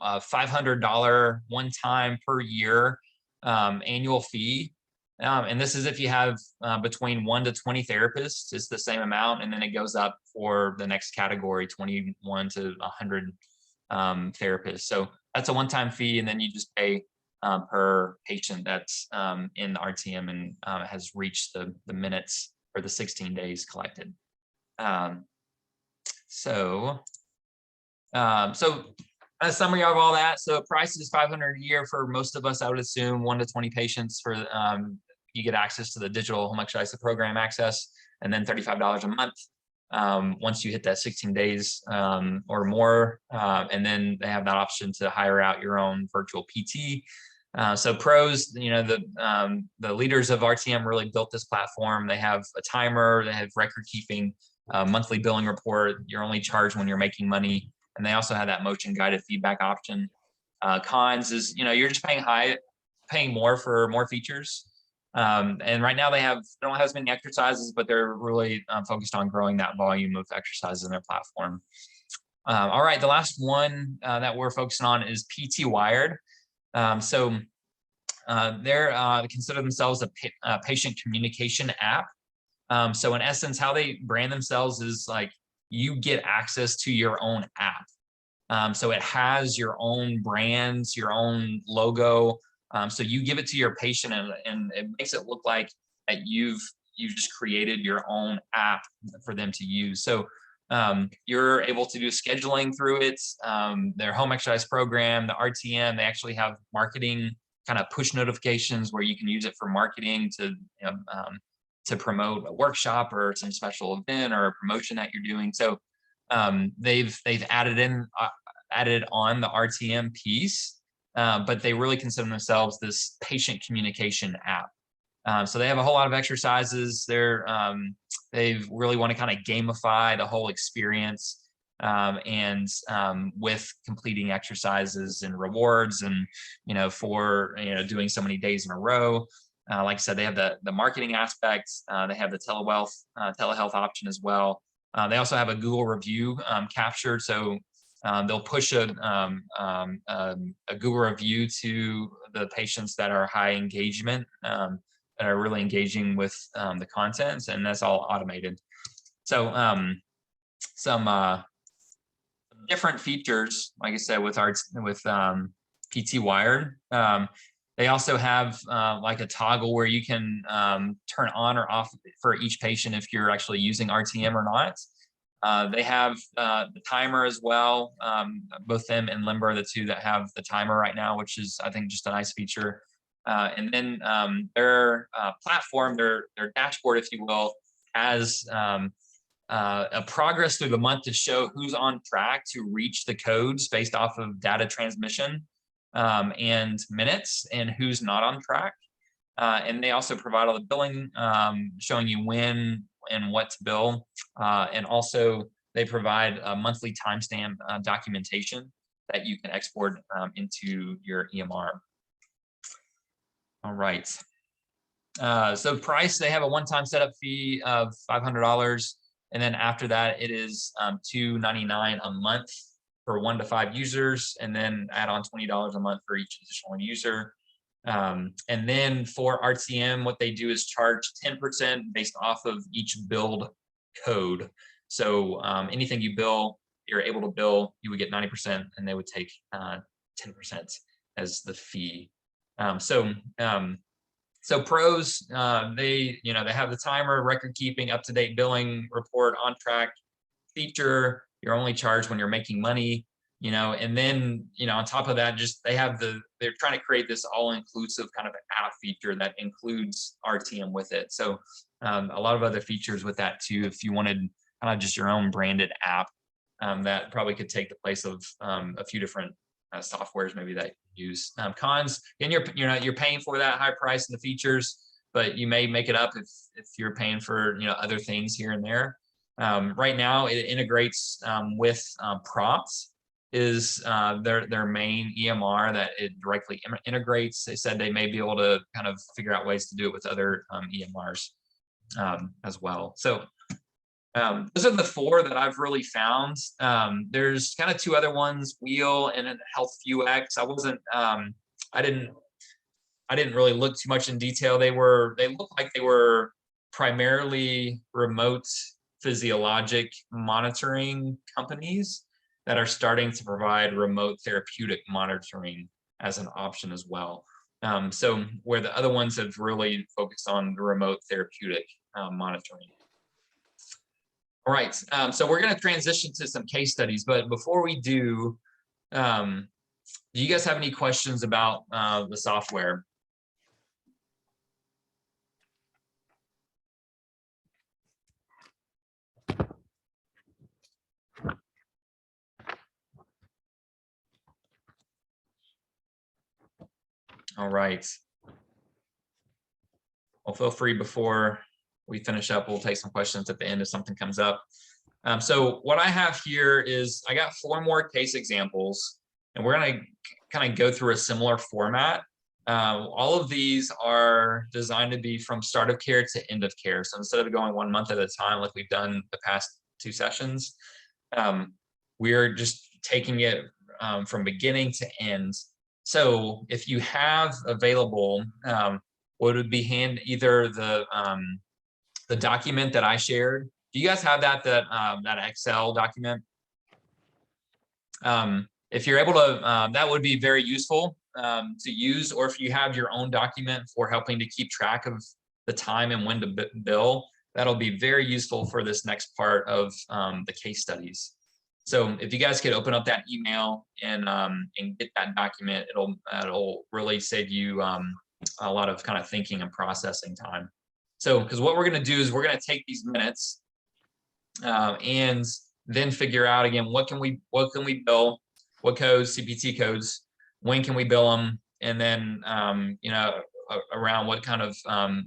$500 one-time per year annual fee. And this is if you have between 1 to 20 therapists, it's the same amount. And then it goes up for the next category, 21 to 100 therapists. So that's a one-time fee. And then you just pay per patient that's in the RTM and has reached the minutes for the 16 days collected. So a summary of all that. So price is $500 a year for most of us. I would assume 1 to 20 patients for you get access to the digital home exercise program access, and then $35 a month once you hit that 16 days or more. And then they have that option to hire out your own virtual PT. So pros, the leaders of RTM really built this platform. They have a timer, they have record keeping, monthly billing report. You're only charged when you're making money. And they also have that motion guided feedback option. Cons is, you're just paying more for more features. And right now they don't have as many exercises, but they're really focused on growing that volume of exercises in their platform. All right, the last one that we're focusing on is PT Wired. So they're consider themselves a patient communication app. So in essence, how they brand themselves is like you get access to your own app. So it has your own brands, your own logo. So you give it to your patient, and it makes it look like that you've just created your own app for them to use. So you're able to do scheduling through it. Their home exercise program, the RTM, they actually have marketing kind of push notifications where you can use it for marketing to promote a workshop or some special event or a promotion that you're doing. So they've added on the RTM piece, but they really consider themselves this patient communication app. So they have a whole lot of exercises. They really want to kind of gamify the whole experience, and with completing exercises and rewards, and for doing so many days in a row. Like I said, they have the marketing aspects. They have the telehealth option as well. They also have a Google review captured, so they'll push a Google review to the patients that are high engagement, that are really engaging with the content, and that's all automated. So some different features, like I said, with PT Wired. They also have like a toggle where you can turn on or off for each patient if you're actually using RTM or not. They have the timer as well. Both them and Limber are the two that have the timer right now, which is, I think, just a nice feature. And then their platform, their dashboard, if you will, has a progress through the month to show who's on track to reach the codes based off of data transmission and minutes, and who's not on track. And they also provide all the billing, showing you when and what to bill. And also they provide a monthly timestamp documentation that you can export into your EMR. All right. So price, they have a one-time setup fee of $500. And then after that, it is $299 a month for 1 to 5 users, and then add on $20 a month for each additional user. And then for RTM, what they do is charge 10% based off of each build code. So anything you bill, you're able to bill, you would get 90%, and they would take 10% as the fee. So pros, they have the timer, record keeping, up-to-date billing, report, on track feature. You're only charged when you're making money, and then, on top of that, just they're trying to create this all-inclusive kind of app feature that includes RTM with it. So a lot of other features with that too, if you wanted kind of just your own branded app that probably could take the place of a few different softwares maybe that you use. Cons, and you're paying for that high price and the features, but you may make it up if you're paying for other things here and there. Right now it integrates with Prompts, is their main EMR that it directly integrates. They said they may be able to kind of figure out ways to do it with other EMRs as well. So those are the 4 that I've really found. There's kind of 2 other ones, Wheel and Health UX. I didn't really look too much in detail. They looked like they were primarily remote physiologic monitoring companies that are starting to provide remote therapeutic monitoring as an option as well. So where the other ones have really focused on the remote therapeutic monitoring. All right, so we're going to transition to some case studies, but before we do you guys have any questions about the software? All right. Well, feel free before we finish up. We'll take some questions at the end if something comes up. So what I have here is I got 4 more case examples, and we're going to kind of go through a similar format. All of these are designed to be from start of care to end of care. So instead of going 1 month at a time like we've done the past 2 sessions, we're just taking it from beginning to end. So if you have available, what would be either the document that I shared. Do you guys have that Excel document? If you're able to, that would be very useful to use, or if you have your own document for helping to keep track of the time and when to bill, that'll be very useful for this next part of the case studies. So if you guys could open up that email and get that document, it'll really save you a lot of kind of thinking and processing time. So, because what we're going to do is we're going to take these minutes and then figure out again, what can we bill, what codes, CPT codes, when can we bill them, and then around what kind of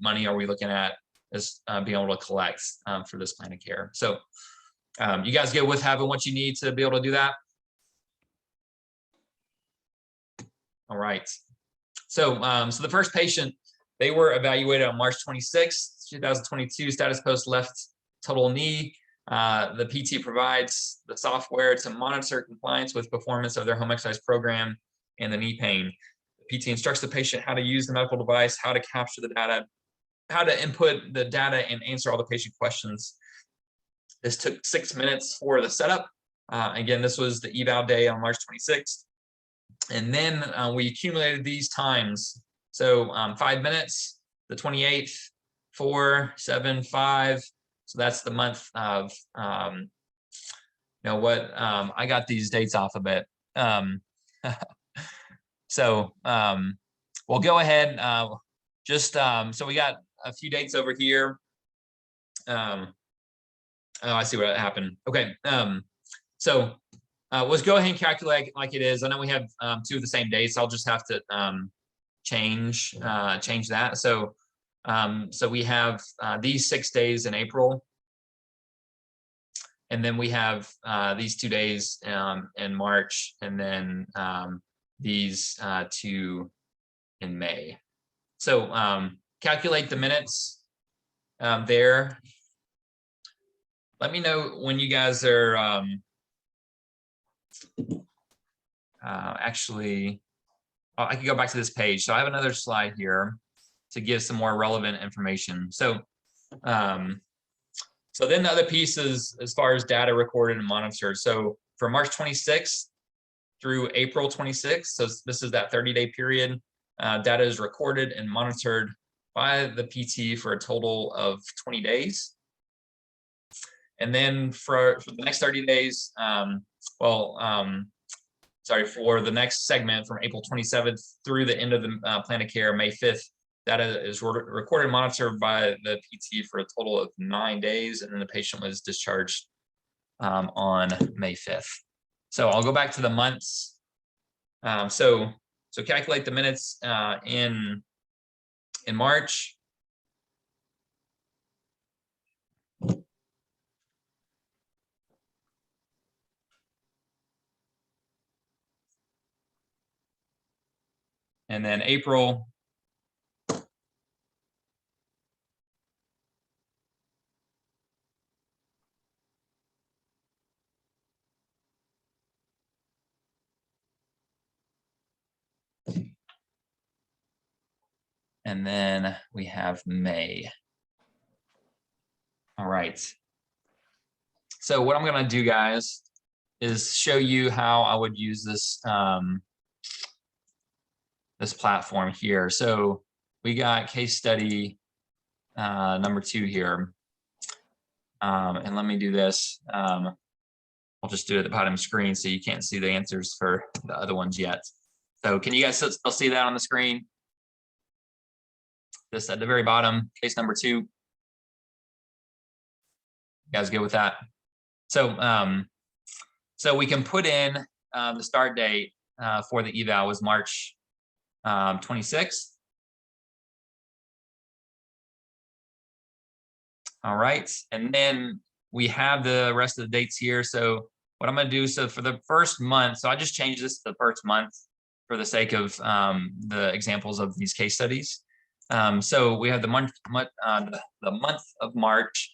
money are we looking at as being able to collect for this plan of care. So you guys good with having what you need to be able to do that? All right. So so the first patient, they were evaluated on March 26th, 2022, status post left total knee. The PT provides the software to monitor compliance with performance of their home exercise program and the knee pain. The PT instructs the patient how to use the medical device, how to capture the data, how to input the data and answer all the patient questions. This took 6 minutes for the setup, Again, this was the eval day on March 26th. And then we accumulated these times. So 5 minutes, the 28th, 4, 7, 5. So that's the month of, you know what, I got these dates off a bit. So we'll go ahead. So we got a few dates over here. Oh, I see what happened. Okay. So let's go ahead and calculate like it is. I know we have 2 of the same dates. I'll just have to change that. So we have these 6 days in April. And then we have these 2 days in March, and then these 2 in May. So calculate the minutes there. Let me know when you guys are actually, I can go back to this page. So I have another slide here to give some more relevant information. So so then the other piece is as far as data recorded and monitored. So from March 26th through April 26th, so this is that 30-day period, data is recorded and monitored by the PT for a total of 20 days. And then for the next 30 days, for the next segment from April 27th through the end of the plan of care, May 5th, data is recorded and monitored by the PT for a total of 9 days, and then the patient was discharged on May 5th. So I'll go back to the months. So calculate the minutes in March. And then April. And then we have May. All right. So what I'm going to do, guys, is show you how I would use this this platform here. So we got case study number 2 here. And let me do this. I'll just do it at the bottom screen so you can't see the answers for the other ones yet. So can you guys still see that on the screen? This at the very bottom, case number 2. You guys good with that? So so we can put in the start date for the eval was March 26th. All right, and then we have the rest of the dates here. So what I'm going to do, so for the first month, so I just changed this to the first month for the sake of the examples of these case studies. So we have the month of March.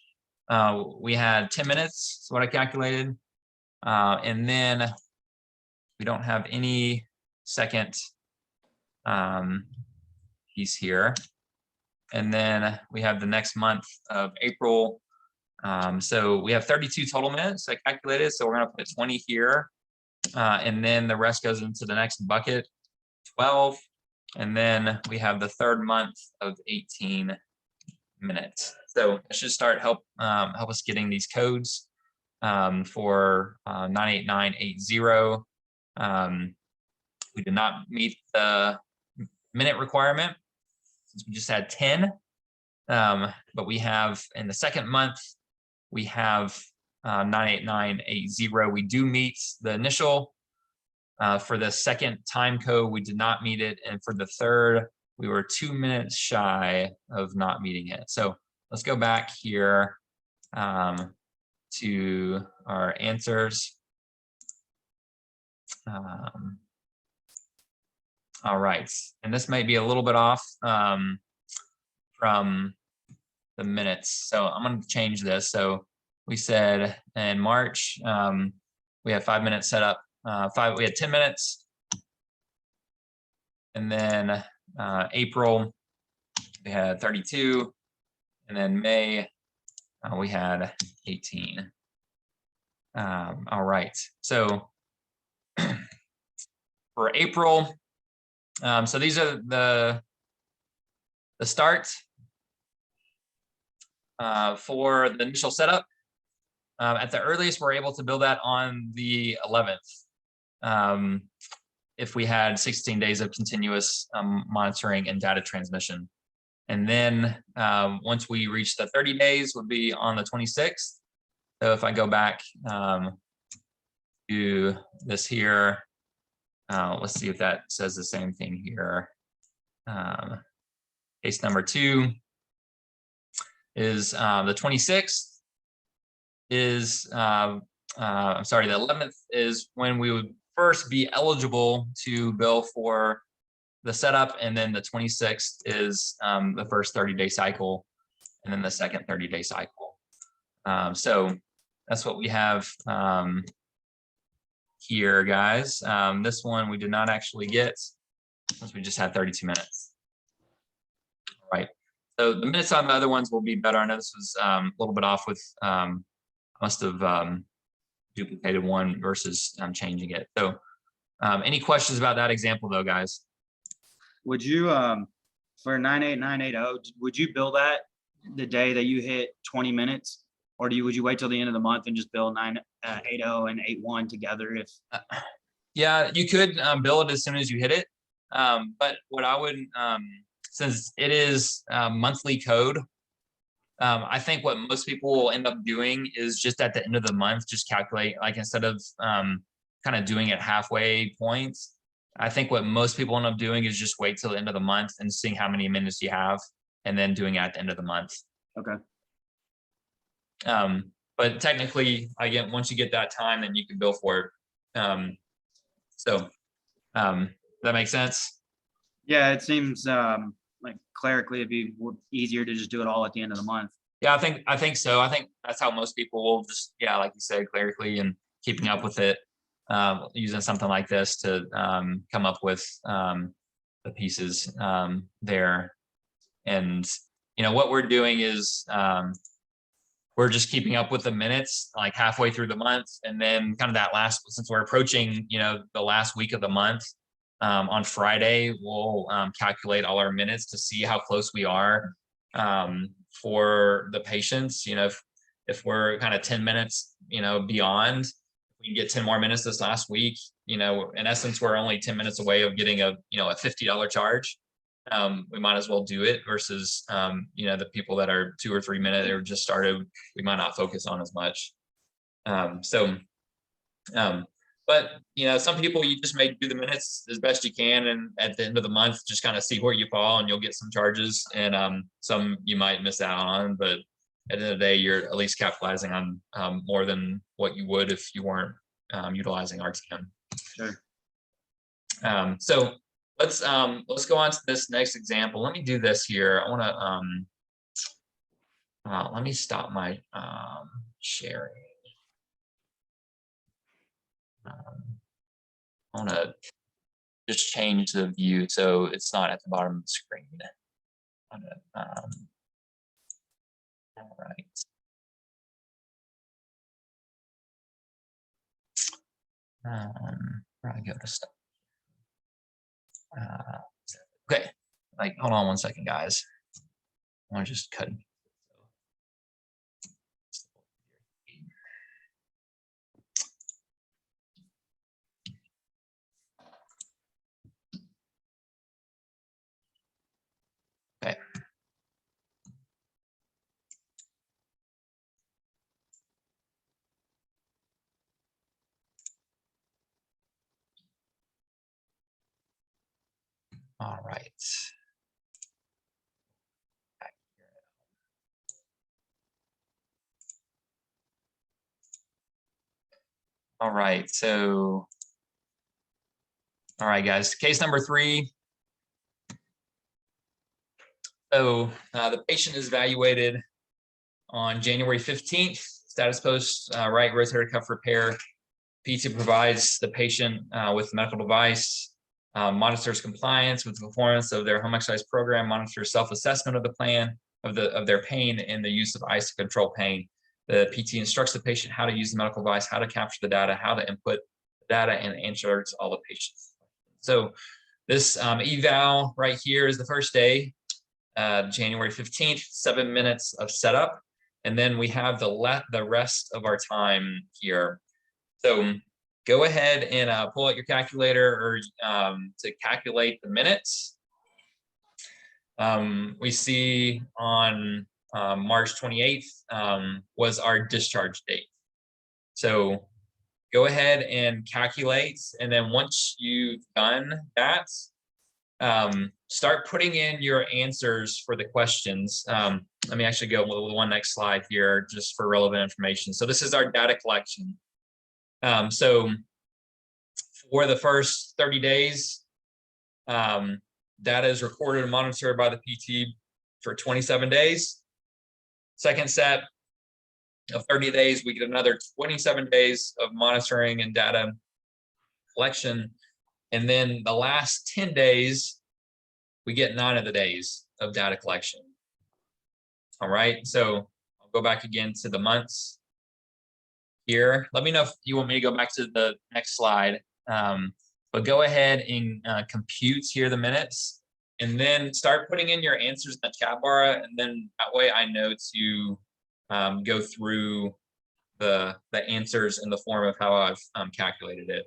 We had 10 minutes, is what I calculated. And then we don't have any second piece here. And then we have the next month of April. So we have 32 total minutes I calculated. So we're going to put 20 here. And then the rest goes into the next bucket, 12. And then we have the third month of 18 minutes. So it should help us getting these codes for 98980. We did not meet the minute requirement since we just had 10. But we have in the second month, we have 98980. We do meet the initial. For the second time code, we did not meet it. And for the third, we were 2 minutes shy of not meeting it. So let's go back here to our answers. All right, and this might be a little bit off from the minutes. So I'm going to change this. So we said in March, we had 5 minutes set up. We had 10 minutes. And then April, we had 32. And then May, we had 18. All right. So for April, so these are the start for the initial setup. At the earliest, we're able to build that on the 11th. If we had 16 days of continuous monitoring and data transmission. And then once we reach the 30 days would be on the 26th. So if I go back to this here, let's see if that says the same thing here. Case number 2 is the 26th is, I'm sorry, the 11th is when we would first be eligible to bill for the setup, and then the 26th is the first 30-day cycle, and then the second 30-day cycle. So that's what we have here, guys. This one we did not actually get, since we just had 32 minutes. All right. So the minutes on the other ones will be better. I know this was a little bit off with, must have duplicated one versus changing it. So any questions about that example though, guys? Would you, for 98980, would you bill that the day that you hit 20 minutes? Or would you wait till the end of the month and just bill 980 and 81 together if? Yeah, you could bill it as soon as you hit it. But what I would, since it is monthly code, I think what most people will end up doing is just at the end of the month, just calculate, like instead of kind of doing it halfway points. I think what most people end up doing is just wait till the end of the month and seeing how many minutes you have, and then doing it at the end of the month. Okay. But technically, again, once you get that time, then you can bill for it. So that makes sense. Yeah, it seems like clerically it'd be easier to just do it all at the end of the month. Yeah, I think so. I think that's how most people will just, yeah, like you said, clerically and keeping up with it, using something like this to come up with the pieces there. And you know what we're doing is we're just keeping up with the minutes like halfway through the month, and then kind of that last, since we're approaching, you know, the last week of the month, on Friday we'll calculate all our minutes to see how close we are for the patients. You know, if we're kind of 10 minutes, you know, beyond, we can get 10 more minutes this last week, you know, in essence, we're only 10 minutes away of getting a, you know, a $50 charge. We might as well do it versus, you know, the people that are 2 or 3 minutes or just started, we might not focus on as much. But, you know, some people you just may do the minutes as best you can, and at the end of the month, just kind of see where you fall and you'll get some charges, and some you might miss out on, but at the end of the day, you're at least capitalizing on more than what you would if you weren't utilizing RTM. Sure. So let's go on to this next example. Let me do this here. I want to let me stop my sharing. I want to just change the view so it's not at the bottom of the screen. All right. Where I go to stuff. Okay, like hold on one second, guys. I want to just cut. Okay. All right. All right, so, all right, guys, case number 3. So the patient is evaluated on January 15th, status post right rotator cuff repair. PT provides the patient with medical device, monitors compliance with the performance of their home exercise program, monitors self-assessment of the plan of their pain, and the use of ice to control pain. The PT instructs the patient how to use the medical device, how to capture the data, how to input the data, and answers all the patient's. So this eval right here is the first day, January 15th, 7 minutes of setup. And then we have the rest of our time here. So go ahead and pull out your calculator or to calculate the minutes. We see on March 28th was our discharge date. So go ahead and calculate. And then once you've done that, start putting in your answers for the questions. Let me actually go with one next slide here just for relevant information. So this is our data collection. So for the first 30 days, data is recorded and monitored by the PT for 27 days. Second set of 30 days, we get another 27 days of monitoring and data collection. And then the last 10 days, we get 9 of the days of data collection. All right, so I'll go back again to the months here. Let me know if you want me to go back to the next slide. But go ahead and compute here the minutes, and then start putting in your answers in the chat bar, and then that way I know to go through the answers in the form of how I've calculated it.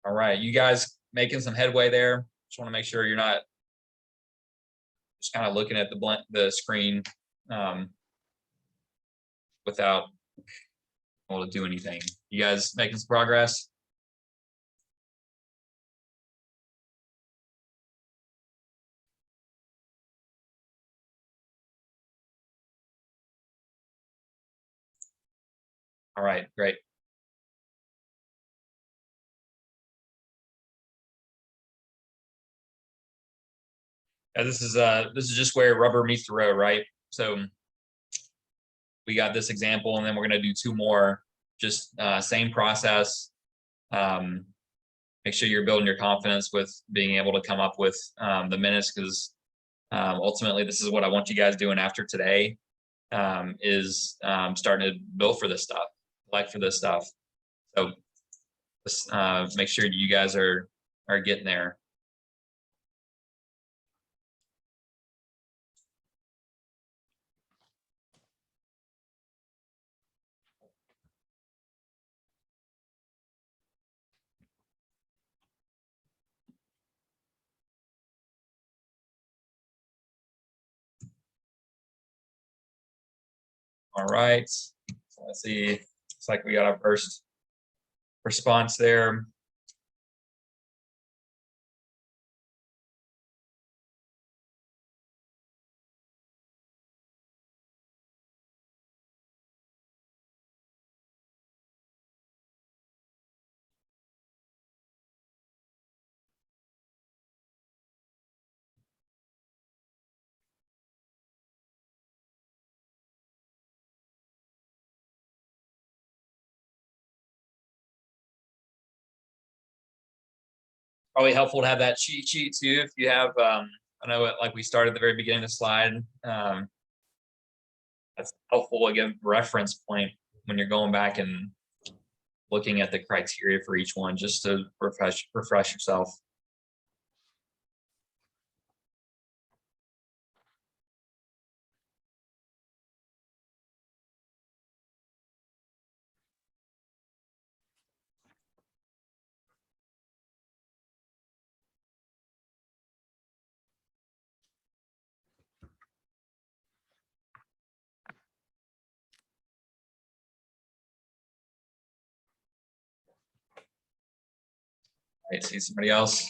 All right, you guys making some headway there. Just want to make sure you're not just kind of looking at the screen without able to do anything. You guys making some progress? All right, great. This is just where rubber meets the road, right? So we got this example, and then we're going to do 2 more. Just same process. Make sure you're building your confidence with being able to come up with the minutes, because ultimately this is what I want you guys doing after today, is starting to build for this stuff, collect for this stuff. So just make sure you guys are getting there. All right, so let's see. Looks like we got our first response there. Probably helpful to have that cheat sheet too. If you have, I know like we started at the very beginning of the slide. That's helpful to give reference point when you're going back and looking at the criteria for each one, just to refresh yourself. right, see somebody else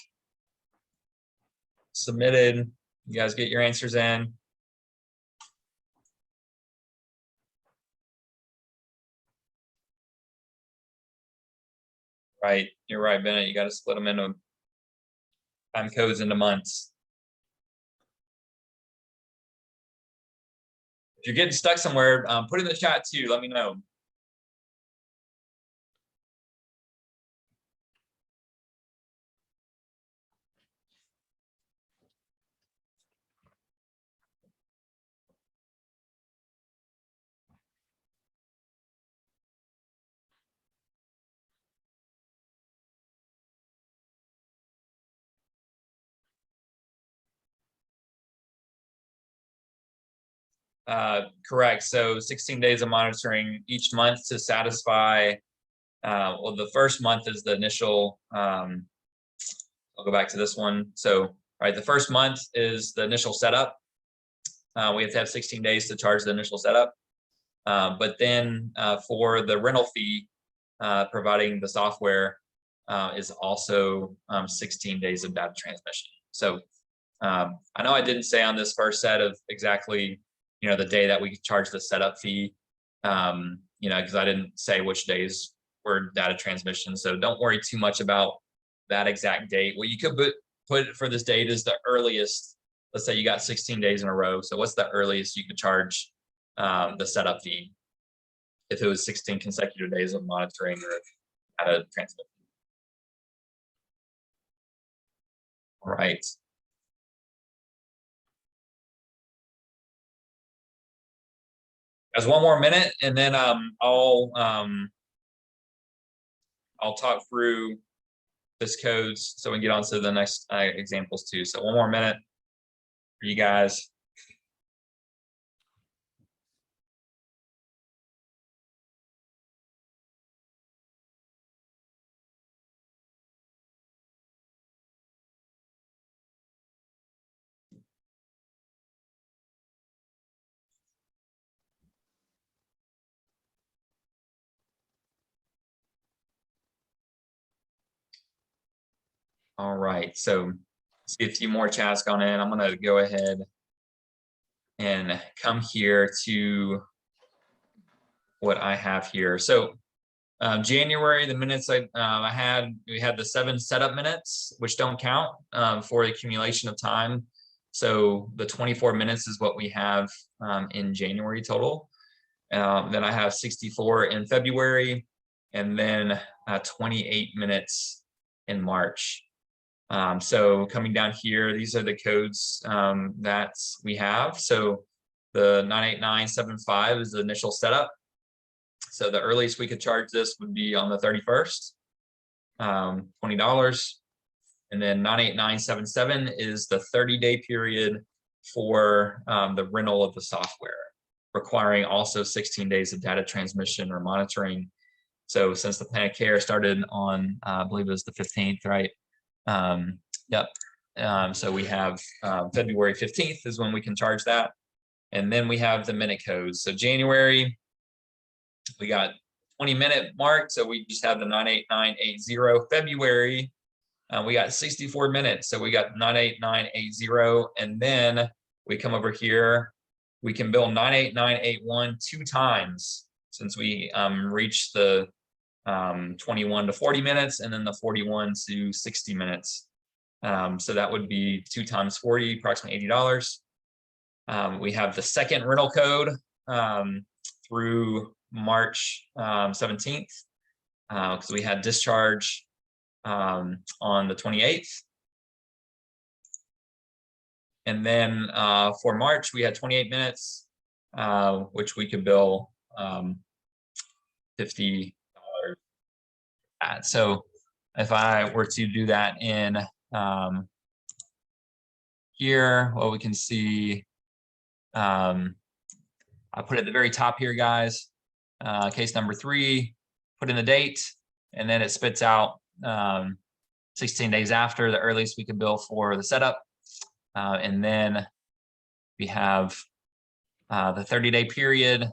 submitted. You guys get your answers in. Right, you're right, Bennett. You got to split them into time codes into months. If you're getting stuck somewhere, put it in the chat too. Let me know. Correct. So 16 days of monitoring each month to satisfy. Well, the first month is the initial. I'll go back to this one. So, right, the first month is the initial setup. We have to have 16 days to charge the initial setup. But then for the rental fee, providing the software is also 16 days of data transmission. So I know I didn't say on this first set of exactly, the day that we could charge the setup fee, because I didn't say which days were data transmission. So don't worry too much about that exact date. What you could put for this date is the earliest. Let's say you got 16 days in a row. So what's the earliest you could charge the setup fee if it was 16 consecutive days of monitoring or data transmission? All right. Guys, one more minute, and then I'll talk through this codes so we can get on to the next examples too. So one more minute for you guys. All right, so see a few more chats gone in. I'm gonna go ahead and come here to what I have here. So January, the minutes we had the 7 setup minutes, which don't count for the accumulation of time. So the 24 minutes is what we have in January total. Then I have 64 in February, and then 28 minutes in March. So coming down here, these are the codes that we have. So the 98975 is the initial setup. So the earliest we could charge this would be on the 31st, $20. And then 98977 is the 30-day period for the rental of the software, requiring also 16 days of data transmission or monitoring. So since the plan of care started on, I believe it was the 15th, right? Yep. So we have February 15th is when we can charge that. And then we have the minute codes. So January, we got 20-minute mark. So we just have the 98980. February, we got 64 minutes. So we got 98980. And then we come over here, we can bill 98981 2 times since we reached the 21 to 40 minutes and then the 41 to 60 minutes. So that would be 2 times 40, approximately $80. We have the second rental code through March 17th because we had discharge on the 28th. And then for March, we had 28 minutes, which we could bill $50 at. So if I were to do that in here, well, we can see, I put it at the very top here, guys, case number 3, put in the date, and then it spits out 16 days after the earliest we could bill for the setup. And then we have the 30-day period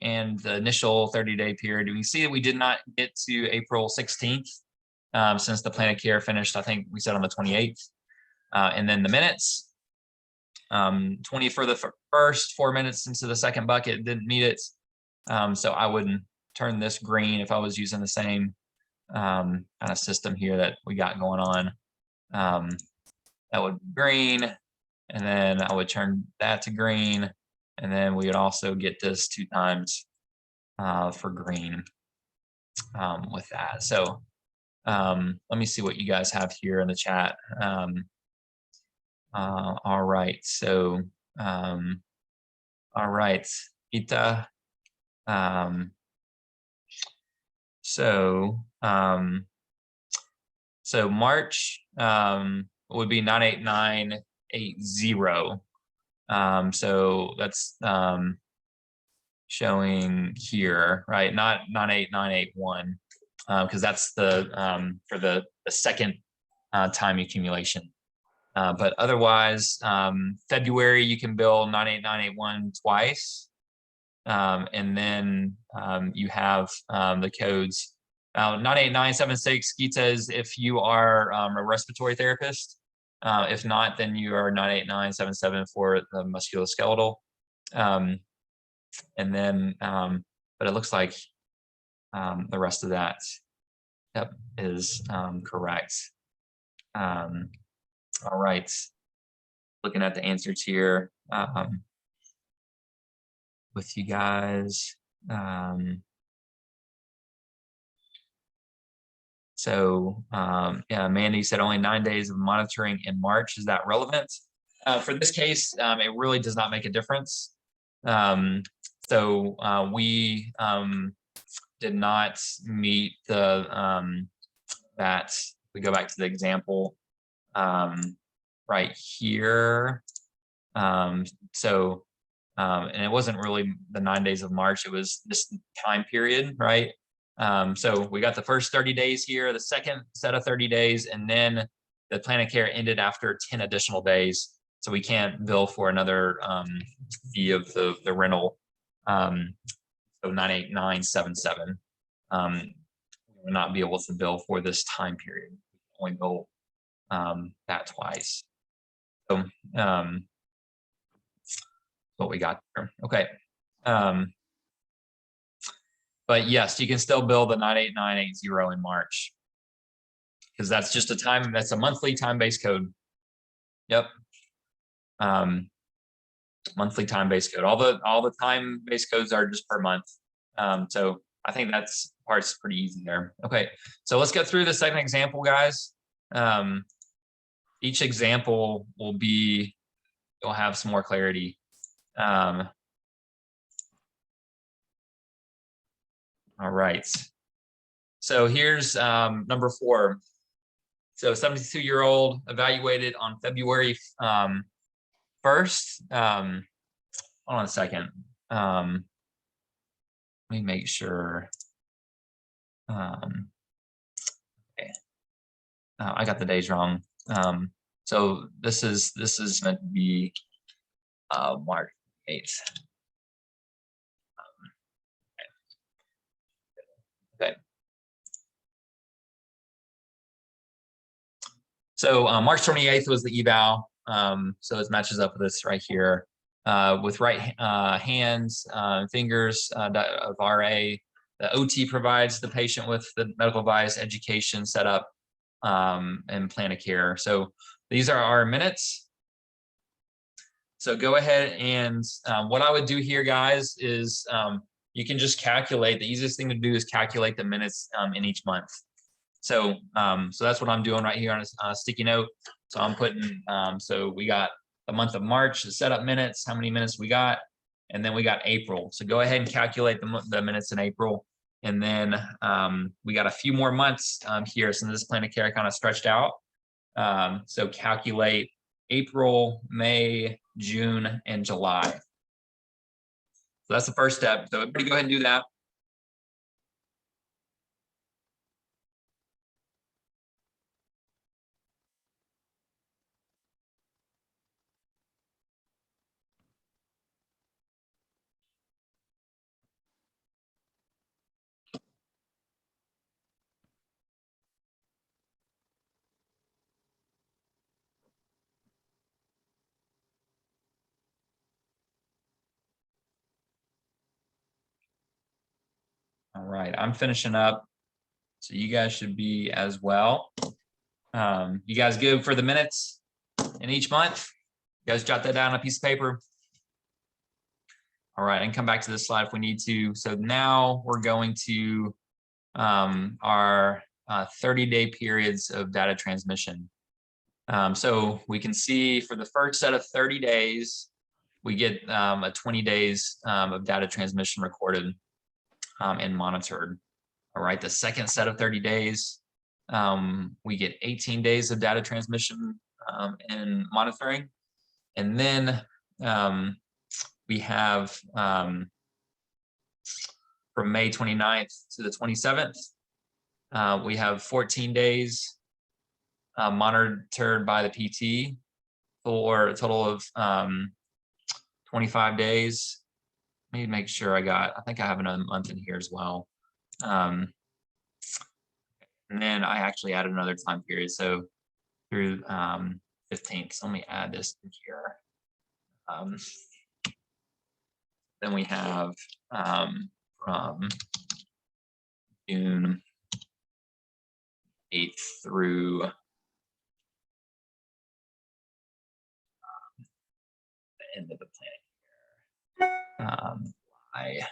and the initial 30-day period. We can see that we did not get to April 16th since the plan of care finished, I think we said on the 28th. And then the minutes, 20 for the first, 4 minutes into the second bucket, didn't meet it. So I wouldn't turn this green if I was using the same kind of system here that we got going on. That would be green, and then I would turn that to green, and then we would also get this 2 times for green with that. So let me see what you guys have here in the chat. All right, so all right, Ita. So March would be 98980. So that's showing here, right? Not 98981, because that's the for the second time accumulation. But otherwise, February you can bill 98981 twice, and then you have the codes. 98976 says if you are a respiratory therapist. If not, then you are 98977 for the musculoskeletal. And then, but it looks like the rest of that, yep, is correct. All right, looking at the answers here with you guys. So yeah, Mandy said only 9 days of monitoring in March. Is that relevant? For this case, it really does not make a difference. So we did not meet the that. We go back to the example right here. So and it wasn't really the 9 days of March. It was this time period, right? So we got the first 30 days here, the second set of 30 days, and then the plan of care ended after 10 additional days. So we can't bill for another fee of the rental. So 98977. We will not be able to bill for this time period. We can only bill that twice. So what we got there. Okay. But yes, you can still bill the 98980 in March, because that's just a time, that's a monthly time-based code. Yep. Monthly time-based code. All the time-based codes are just per month. So I think that's part's pretty easy there. Okay, so let's get through the second example, guys. Each example will have some more clarity. All right. So here's number 4. So 72-year-old evaluated on February 1st. Hold on a second. Let me make sure. Okay. I got the days wrong. So this is meant to be March 8th. Okay. So March 28th was the eval. So it matches up with this right here. With right hands, fingers of RA. The OT provides the patient with the medical advice, education, setup, and plan of care. So these are our minutes. So go ahead and what I would do here, guys, is you can just calculate. The easiest thing to do is calculate the minutes in each month. So so that's what I'm doing right here on a sticky note. So I'm putting, so we got the month of March, the setup minutes, how many minutes we got, and then we got April. So go ahead and calculate the minutes in April. And then we got a few more months here. So this plan of care kind of stretched out. So calculate April, May, June, and July. So that's the first step. So everybody go ahead and do that. All right, I'm finishing up. So you guys should be as well. You guys good for the minutes in each month? You guys jot that down on a piece of paper. All right, and come back to this slide if we need to. So now we're going to our 30-day periods of data transmission. So we can see for the first set of 30 days, we get a 20 days of data transmission recorded and monitored. All right, the second set of 30 days, we get 18 days of data transmission and monitoring. And then we have from May 29th to the 27th, we have 14 days monitored by the PT for a total of 25 days. Let me make sure I think I have another month in here as well. And then I actually added another time period. So through 15th. So let me add this in here. Then we have from June 8th through the end of the planning year. July 15th.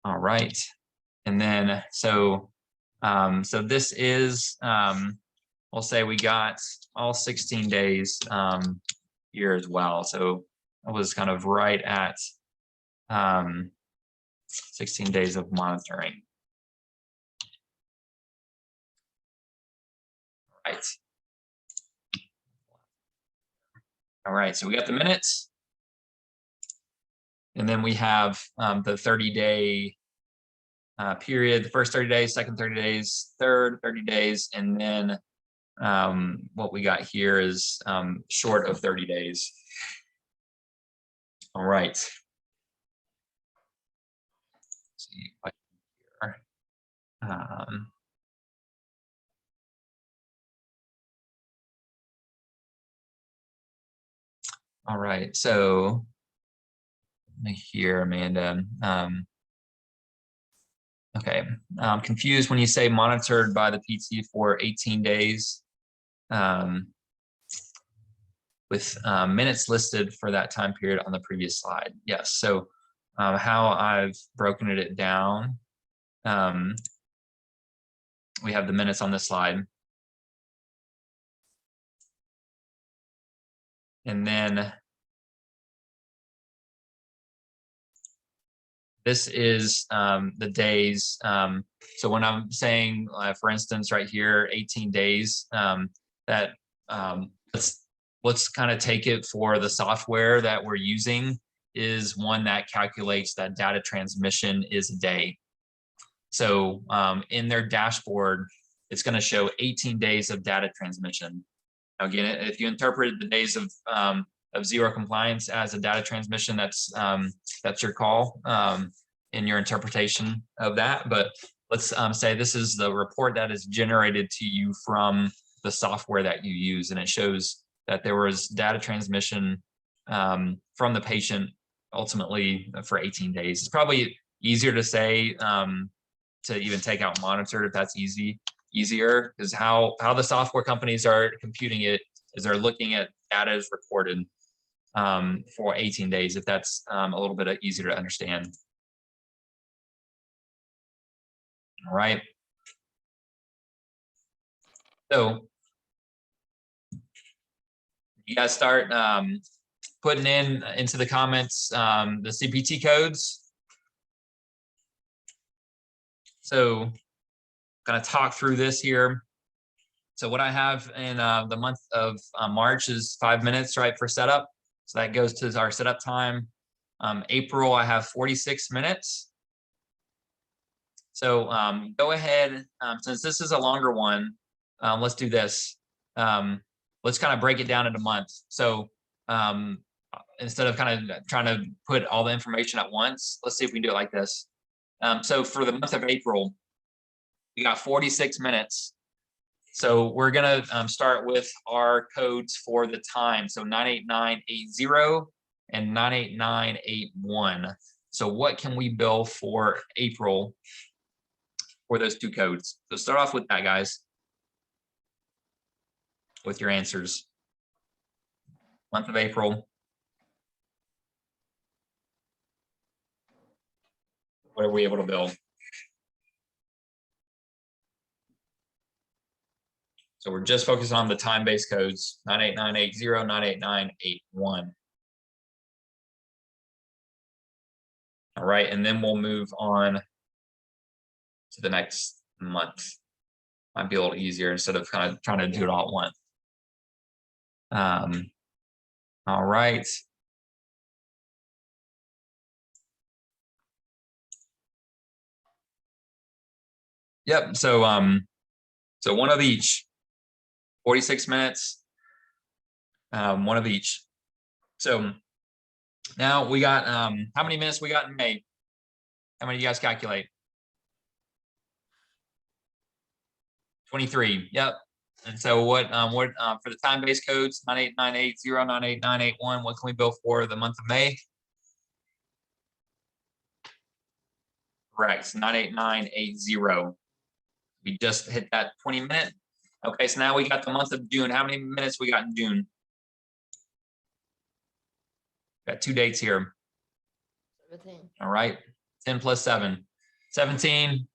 All right, and then so this is we'll say we got all 16 days here as well. So I was kind of right at 16 days of monitoring. Right. All right, so we got the minutes. And then we have the 30-day period, the first 30 days, second 30 days, third 30 days, and then what we got here is short of 30 days. All right. Let's see if I can here. All right, so let me hear, Amanda. Okay, I'm confused when you say monitored by the PT for 18 days with minutes listed for that time period on the previous slide. Yes, so how I've broken it down, we have the minutes on this slide. And then this is the days. So when I'm saying, for instance, right here, 18 days, that let's kind of take it for the software that we're using is one that calculates that data transmission is a day. So in their dashboard, it's going to show 18 days of data transmission. Now, again, if you interpret the days of zero compliance as a data transmission, that's your call in your interpretation of that. But let's say this is the report that is generated to you from the software that you use, and it shows that there was data transmission from the patient ultimately for 18 days. It's probably easier to say to even take out monitored if that's easier, because how the software companies are computing it is they're looking at data is recorded for 18 days, if that's a little bit easier to understand. All right. So you guys start putting into the comments the CPT codes. So kind of talk through this here. So what I have in the month of March is 5 minutes, right, for setup. So that goes to our setup time. April, I have 46 minutes. So go ahead, since this is a longer one, let's do this. Let's kind of break it down into months. So instead of kind of trying to put all the information at once, let's see if we can do it like this. So for the month of April, we got 46 minutes. So we're gonna start with our codes for the time. So 98980 and 98981. So what can we bill for April for those two codes? So start off with that, guys, with your answers. Month of April. What are we able to bill? So we're just focusing on the time-based codes, 98980, 98981. All right, and then we'll move on to the next month. Might be a little easier instead of kind of trying to do it all at once. All right. Yep, so one of each, 46 minutes, one of each. So now we got, how many minutes we got in May? How many do you guys calculate? 23, yep. And so what for the time-based codes, 98980, 98981, what can we bill for the month of May? Correct, 98980. We just hit that 20-minute. Okay, so now we got the month of June. How many minutes we got in June? Got two dates here. 17. All right, 10 plus 7, 17.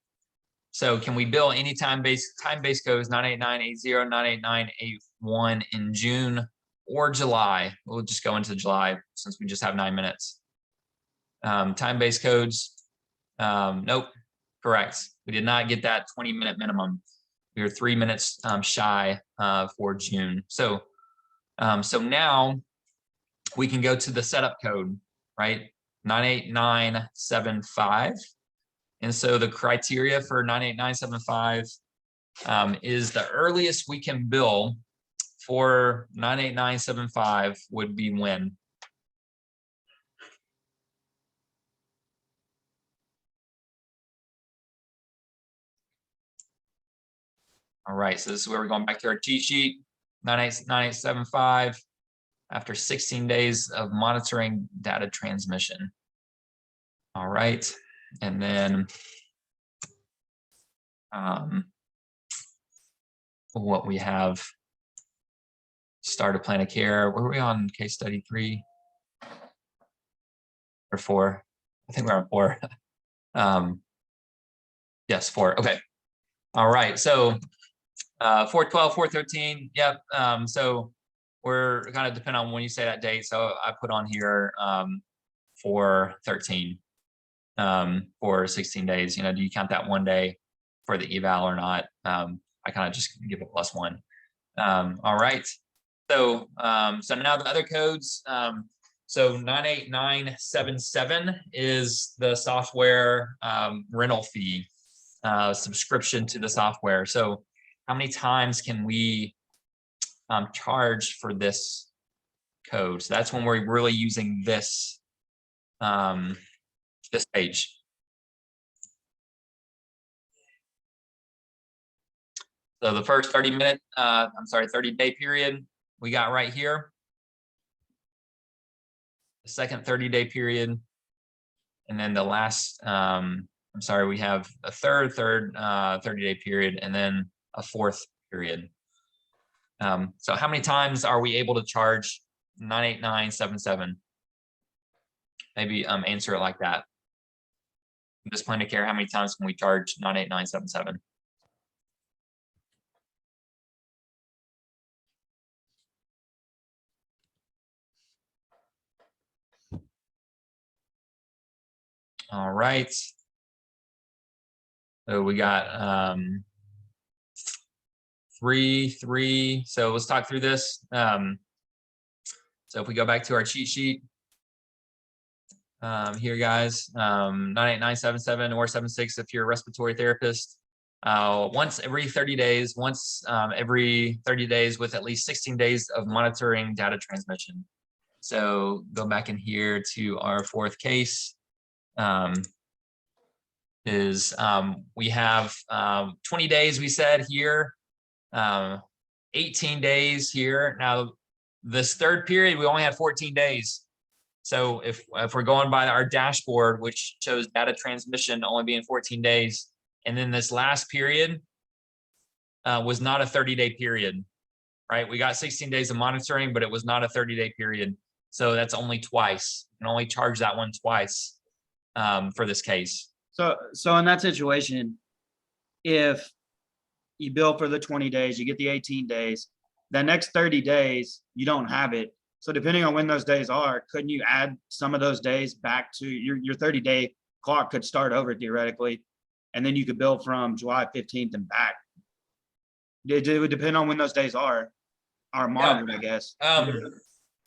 So can we bill any time-based codes 98980, 98981 in June or July? We'll just go into July since we just have 9 minutes. Time-based codes, nope, correct. We did not get that 20-minute minimum. We were 3 minutes shy for June. So, so now we can go to the setup code, right? 98975. And so the criteria for 98975 is the earliest we can bill for 98975 would be when? All right, so this is where we're going back to our cheat sheet, 98975 after 16 days of monitoring data transmission. All right, and then what we have, start a plan of care. Were we on case study 3 or 4? I think we're on 4. Yes, 4. Okay. All right. So 412, 413. Yep. So we're kind of depend on when you say that date. So I put on here 413 for 16 days. You know, do you count that one day for the eval or not? I kind of just give it +1. All right. So so now the other codes. So 98977 is the software rental fee, subscription to the software. So how many times can we charge for this code? So that's when we're really using this this page. So the first 30-day period we got right here. The second 30-day period, and then the last, we have a third 30-day period, and then a fourth period. So how many times are we able to charge 98977? Maybe answer it like that. This plan of care, how many times can we charge 98977? All right. So we got 3, 3. So let's talk through this. So if we go back to our cheat sheet here, guys, 98977 or 76 if you're a respiratory therapist. Once every 30 days, every 30 days with at least 16 days of monitoring data transmission. So go back in here to our fourth case. We have 20 days, we said here, 18 days here. Now, this third period, we only had 14 days. So if we're going by our dashboard, which shows data transmission only being 14 days, and then this last period was not a 30-day period, right? We got 16 days of monitoring, but it was not a 30-day period. So that's only twice. You can only charge that one twice for this case. So in that situation, if you bill for the 20 days, you get the 18 days, the next 30 days, you don't have it. So depending on when those days are, couldn't you add some of those days back to your 30-day clock could start over theoretically, and then you could bill from July 15th and back. It would depend on when those days are monitored, I guess.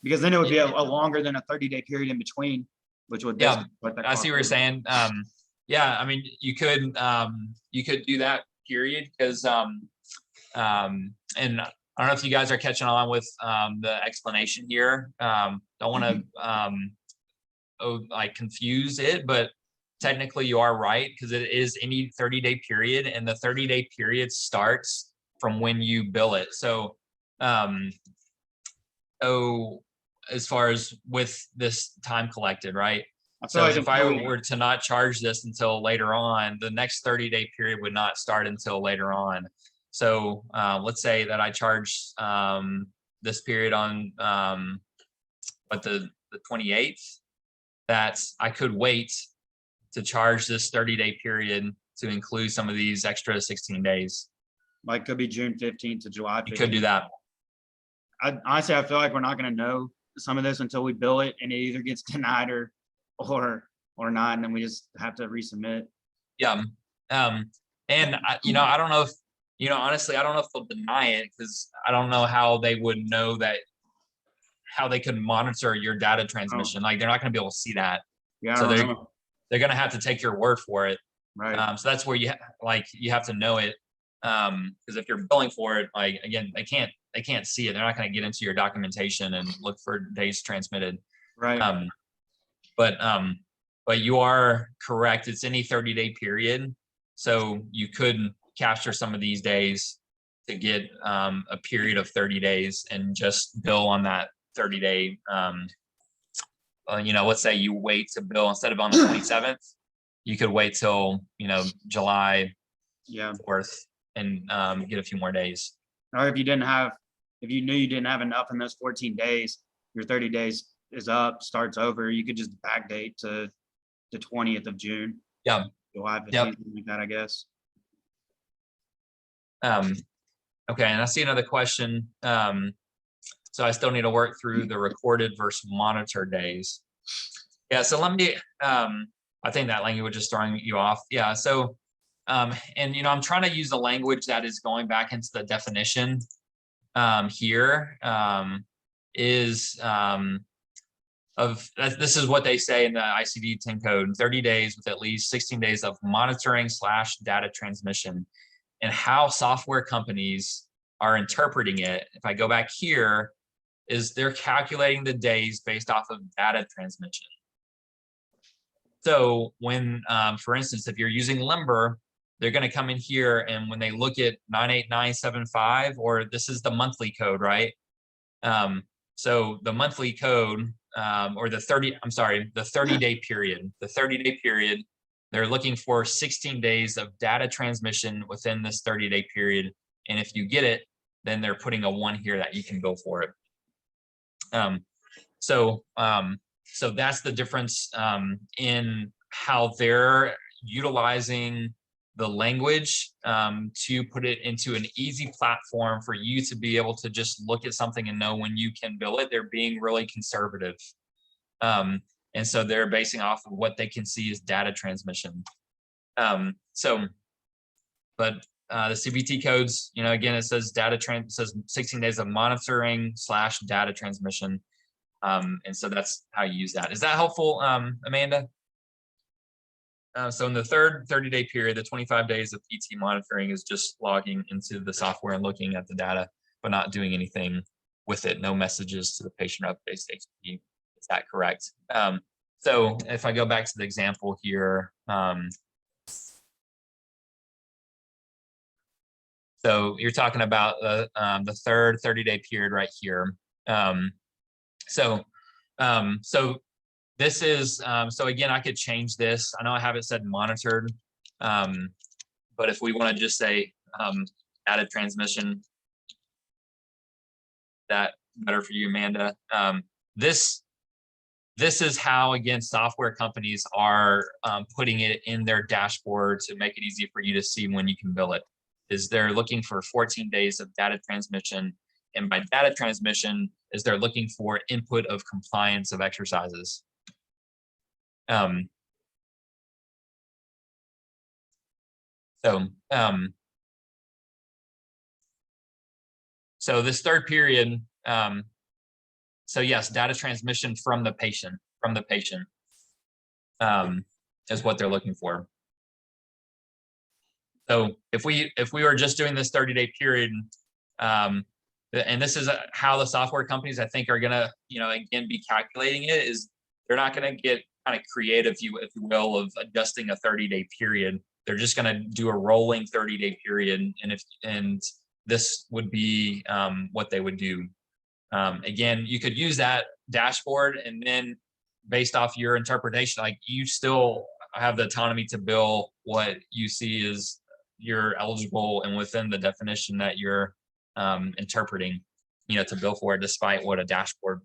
Because then it would be a longer than a 30-day period in between, which would Yeah, what that I see what you're cost saying. Yeah, I mean, you could do that period because and I don't know if you guys are catching on with the explanation here. Don't want to like confuse it, but technically you are right because it is any 30-day period, and the 30-day period starts from when you bill it. So, as far as with this time collected, right? I feel So like if I employee- were to not charge this until later on, the next 30-day period would not start until later on. So let's say that I charge this period on the 28th, that I could wait to charge this 30-day period to include some of these extra 16 days. like could be June 15th to July 15th. You could do that. Honestly, I feel like we're not going to know some of this until we bill it, and it either gets denied or not, and then we just have to resubmit. Yeah. And I don't know if, honestly, I don't know if they'll deny it because I don't know how they would know that, how they could monitor your data transmission. Like they're not going to be able to see that. Yeah, So I don't know. they're going to have to take your word for it. Right. So that's where you have to know it. Because if you're billing for it, like again, they can't see it. They're not going to get into your documentation and look for days transmitted. Right. But you are correct. It's any 30-day period. So you could capture some of these days to get a period of 30 days and just bill on that 30-day. Let's say you wait to bill instead of on the 27th, you could wait till, July Yeah. 4th and get a few more days. Or if you knew you didn't have enough in those 14 days, your 30 days is up, starts over, you could just backdate to the 20th of June. Yeah. July 15th, Yep. something like that, I guess. Okay, and I see another question. So I still need to work through the recorded versus monitor days. Yeah, so let me, I think that language is throwing you off. Yeah, so, and I'm trying to use the language that is going back into the definition here, this is what they say in the ICD-10 code: 30 days with at least 16 days of monitoring / data transmission. And how software companies are interpreting it, if I go back here, is they're calculating the days based off of data transmission. So when, for instance, if you're using Limber, they're going to come in here, and when they look at 98975, or this is the monthly code, right? So the monthly code, or the 30-day period, they're looking for 16 days of data transmission within this 30-day period. And if you get it, then they're putting a 1 here that you can go for it. So that's the difference in how they're utilizing the language to put it into an easy platform for you to be able to just look at something and know when you can bill it. They're being really conservative. And so they're basing off of what they can see as data transmission. But the CPT codes, again, it says says 16 days of monitoring / data transmission. And so that's how you use that. Is that helpful, Amanda? So in the third 30-day period, the 25 days of PT monitoring is just logging into the software and looking at the data, but not doing anything with it. No messages to the patient updates. Is that correct? So if I go back to the example here, so you're talking about the third 30-day period right here. So this is, so again, I could change this. I know I have it said monitored. But if we want to just say data transmission, that better for you, Amanda. This is how, again, software companies are putting it in their dashboard to make it easy for you to see when you can bill it. Is they're looking for 14 days of data transmission, and by data transmission is they're looking for input of compliance of exercises. So this third period, so yes, data transmission from the patient, is what they're looking for. So if we were just doing this 30-day period, and this is how the software companies, I think, are gonna, again, be calculating it, is they're not gonna get kind of creative, if you will, of adjusting a 30-day period. They're just gonna do a rolling 30-day period, and this would be what they would do. Again, you could use that dashboard, and then based off your interpretation, like, you still have the autonomy to bill what you see as you're eligible and within the definition that you're interpreting, to bill for it, despite what a dashboard,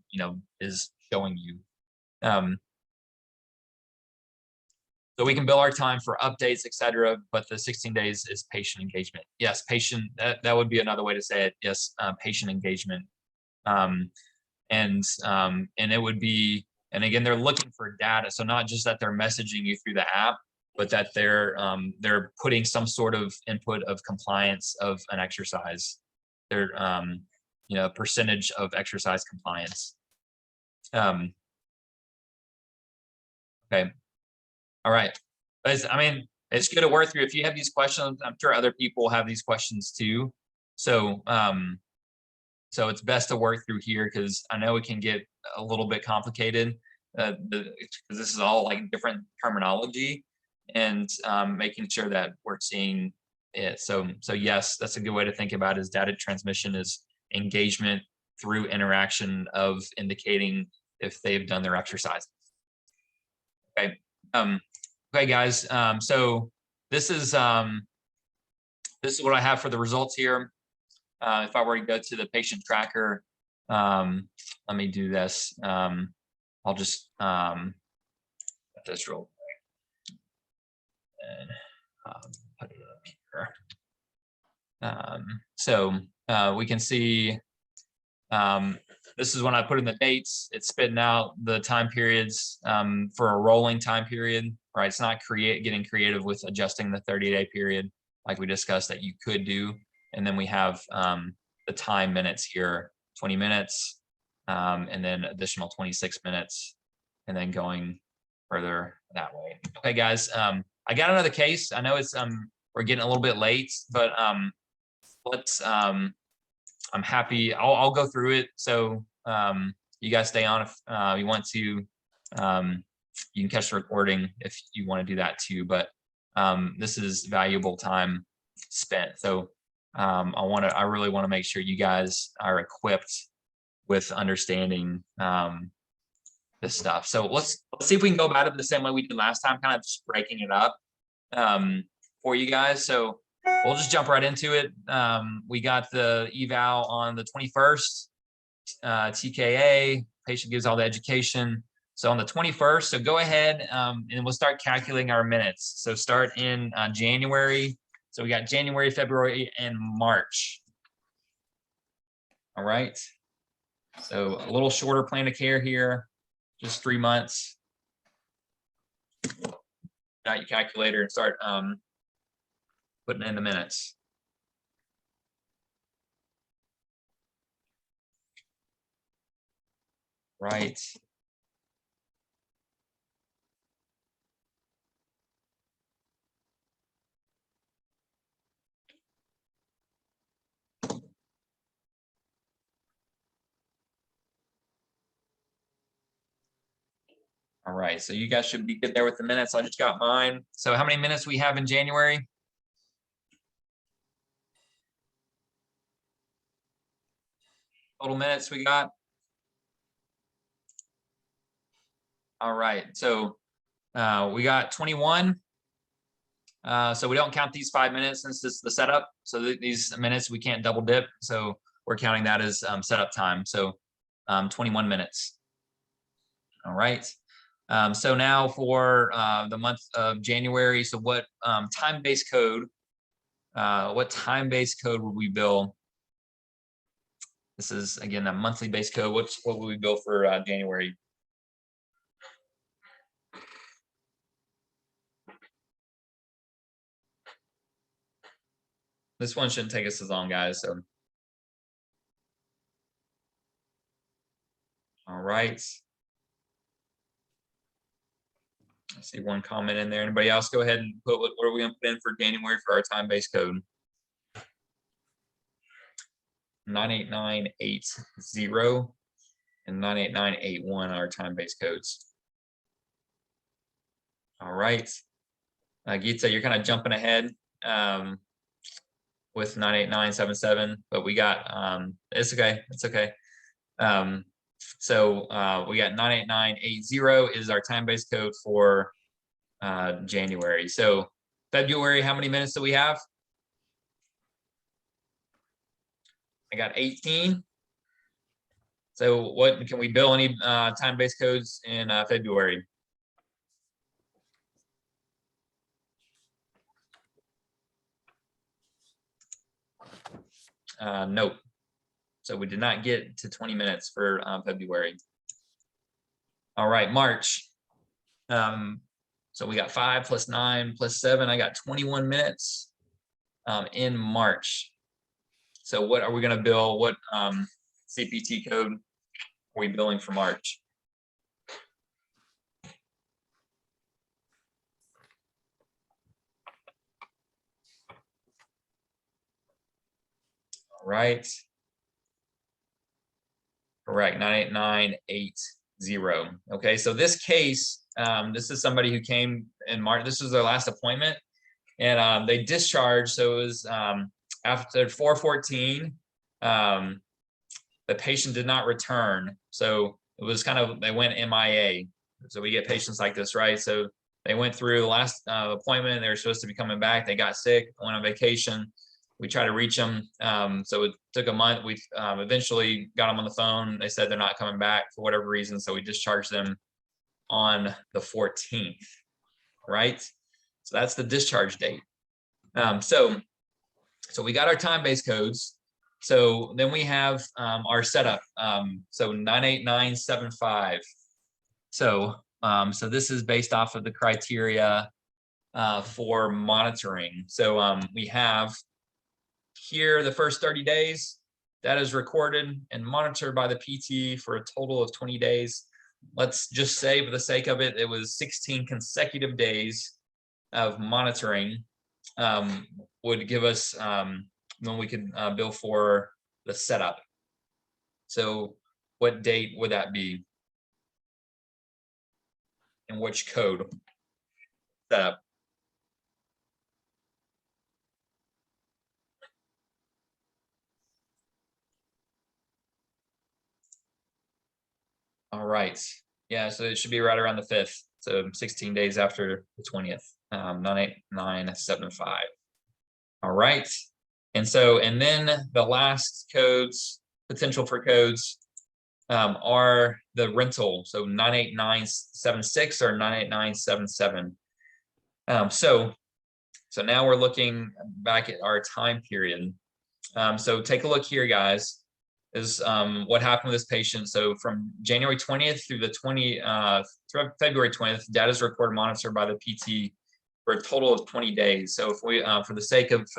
is showing you. So we can bill our time for updates, etc., but the 16 days is patient engagement. Yes, patient, that would be another way to say it. Yes, patient engagement. And it would be, and again, they're looking for data. So not just that they're messaging you through the app, but that they're putting some sort of input of compliance of an exercise. They're, percentage of exercise compliance. Okay. All right. It's good to work through. If you have these questions, I'm sure other people have these questions too. So, so it's best to work through here, because I know it can get a little bit complicated, because this is all like different terminology, and making sure that we're seeing it. So yes, that's a good way to think about it, is data transmission is engagement through interaction of indicating if they've done their exercises. Okay. Okay, guys. So this is what I have for the results here. If I were to go to the patient tracker, let me do this. I'll just put this real quick and put it up here. So we can see this is when I put in the dates. It's spitting out the time periods for a rolling time period, right? It's not getting creative with adjusting the 30-day period like we discussed that you could do. And then we have the time minutes here, 20 minutes, and then additional 26 minutes, and then going further that way. Okay, guys, I got another case. I know it's we're getting a little bit late, but let's I'm happy. I'll go through it. So you guys stay on if you want to. You can catch the recording if you want to do that too. But this is valuable time spent. So I really want to make sure you guys are equipped with understanding this stuff. So let's see if we can go about it the same way we did last time, kind of just breaking it up for you guys. So we'll just jump right into it. We got the eval on the 21st, TKA, patient gives all the education. So on the 21st, so go ahead and we'll start calculating our minutes. So start in January. So we got January, February, and March. All right. So a little shorter plan of care here, just 3 months. Got your calculator and start putting in the minutes. Right. All right, so you guys should be good there with the minutes. I just got mine. So how many minutes we have in January? Total minutes we got? All right, so we got 21. So we don't count these 5 minutes since it's the setup. So these minutes we can't double dip. So we're counting that as setup time. So 21 minutes. All right. So now for the month of January, so what time-based code? What time-based code would we bill? This is again a monthly base code. What would we bill for January? This one shouldn't take us as long, guys. So, all right. I see one comment in there. Anybody else? Go ahead and put what are we going to put in for January for our time-based code? 98980 and 98981 are time-based codes. All right. Geeta, you're kind of jumping ahead with 98977, but we got it's okay. It's okay. So we got 98980 is our time-based code for January. So February, how many minutes do we have? I got 18. So what can we bill any time-based codes in February? Nope. So we did not get to 20 minutes for February. All right, March. So we got 5 plus 9 plus 7. I got 21 minutes in March. So what are we going to bill? What CPT code are we billing for March? All right. Correct, 98980. Okay, so this case, this is somebody who came in March. This was their last appointment, and they discharged. So it was after 4/14. The patient did not return, so it was kind of they went MIA. So we get patients like this, right? So they went through the last appointment. They were supposed to be coming back. They got sick, went on vacation. We tried to reach them. So it took a month. We eventually got them on the phone. They said they're not coming back for whatever reason. So we discharged them on the 14th, right? So that's the discharge date. So we got our time-based codes. So then we have our setup. So 98975. So this is based off of the criteria for monitoring. So we have here the first 30 days that is recorded and monitored by the PT for a total of 20 days. Let's just say for the sake of it, it was 16 consecutive days of monitoring would give us when we could bill for the setup. So what date would that be? And which code? Setup. All right. Yeah, so it should be right around the 5th. So 16 days after the 20th, 98975. All right. And then the last codes, potential for codes are the rental. So 98976 or 98977. So now we're looking back at our time period. So take a look here, guys. Is what happened with this patient. So from January 20th through the through February 20th, data is recorded, monitored by the PT for a total of 20 days. So if we, for the sake of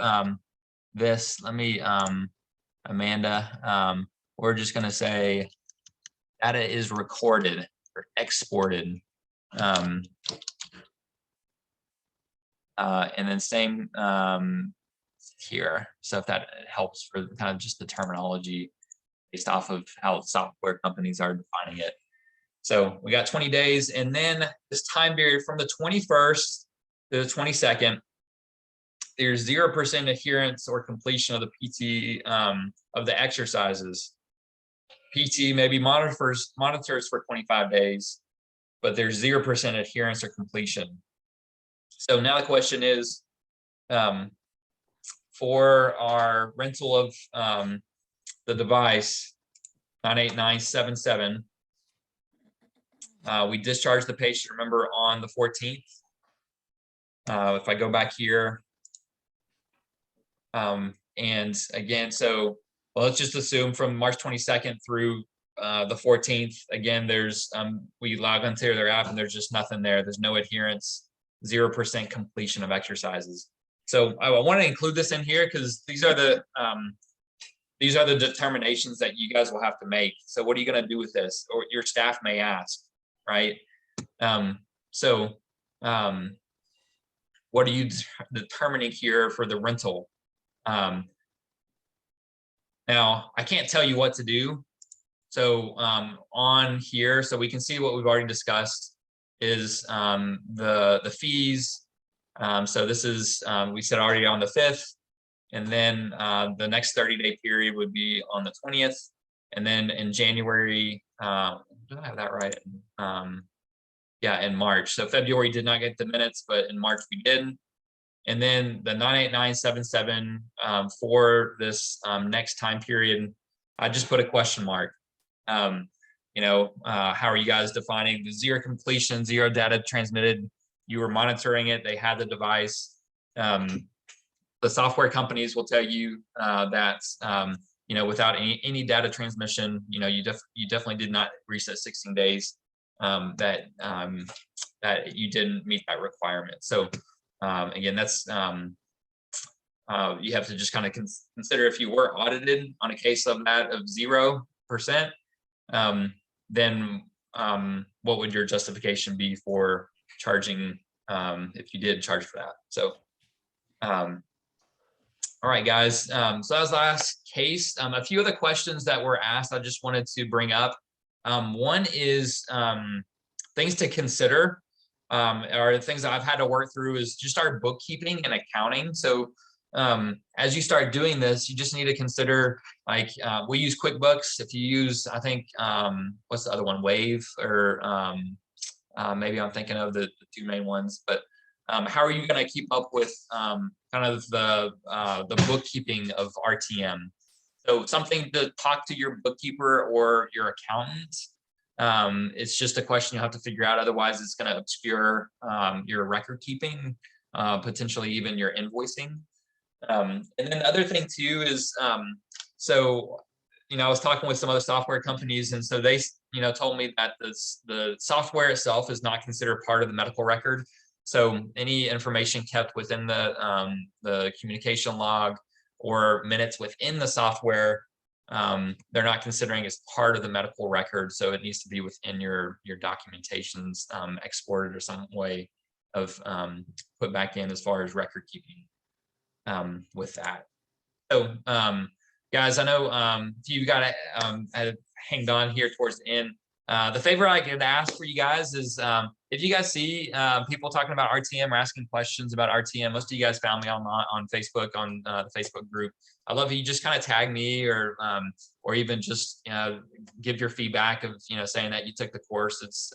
this, let me, Amanda, we're just going to say data is recorded or exported. And then same here. So if that helps for kind of just the terminology based off of how software companies are defining it. So we got 20 days, and then this time period from the 21st to the 22nd, there's 0% adherence or completion of the PT of the exercises. PT maybe monitors for 25 days. but there's 0% adherence or completion. So now the question is, for our rental of the device 98977, we discharged the patient, remember, on the 14th. If I go back here, and again, so well, let's just assume from March 22nd through the 14th. Again, there's we log onto their app and there's just nothing there. There's no adherence, 0% completion of exercises. So I want to include this in here because these are the determinations that you guys will have to make. So what are you going to do with this? Or your staff may ask, right? What are you determining here for the rental? Now, I can't tell you what to do. So on here, so we can see what we've already discussed is the fees. So this is, we said already on the 5th, and then the next 30-day period would be on the 20th. And then in January, did I have that right? Yeah, in March. So February did not get the minutes, but in March we did. And then the 98977 for this next time period, I just put a question mark. How are you guys defining the 0 completion, 0 data transmitted? You were monitoring it. They had the device. The software companies will tell you that without any data transmission, you definitely did not reach that 16 days. That you didn't meet that requirement. So again, that's you have to just kind of consider if you were audited on a case of that of 0%, then what would your justification be for charging if you did charge for that? So all right, guys. So that was the last case. A few other questions that were asked I just wanted to bring up. One is things to consider, or things that I've had to work through is just our bookkeeping and accounting. So as you start doing this, you just need to consider, like, we use QuickBooks. If you use, I think, what's the other one, Wave, or maybe I'm thinking of the 2 main ones, but how are you going to keep up with kind of the bookkeeping of RTM? So something to talk to your bookkeeper or your accountant. It's just a question you have to figure out. Otherwise, it's going to obscure your record keeping, potentially even your invoicing. And then the other thing too is, I was talking with some other software companies, and so they, told me that the software itself is not considered part of the medical record. So any information kept within the communication log or minutes within the software, they're not considering as part of the medical record. So it needs to be within your documentations, exported or some way of put back in as far as record keeping with that. So guys, I know you got hanged on here towards the end. The favor I could ask for you guys is if you guys see people talking about RTM or asking questions about RTM, most of you guys found me on Facebook, on the Facebook group. I love you just kind of tag me or even just give your feedback of saying that you took the course. It's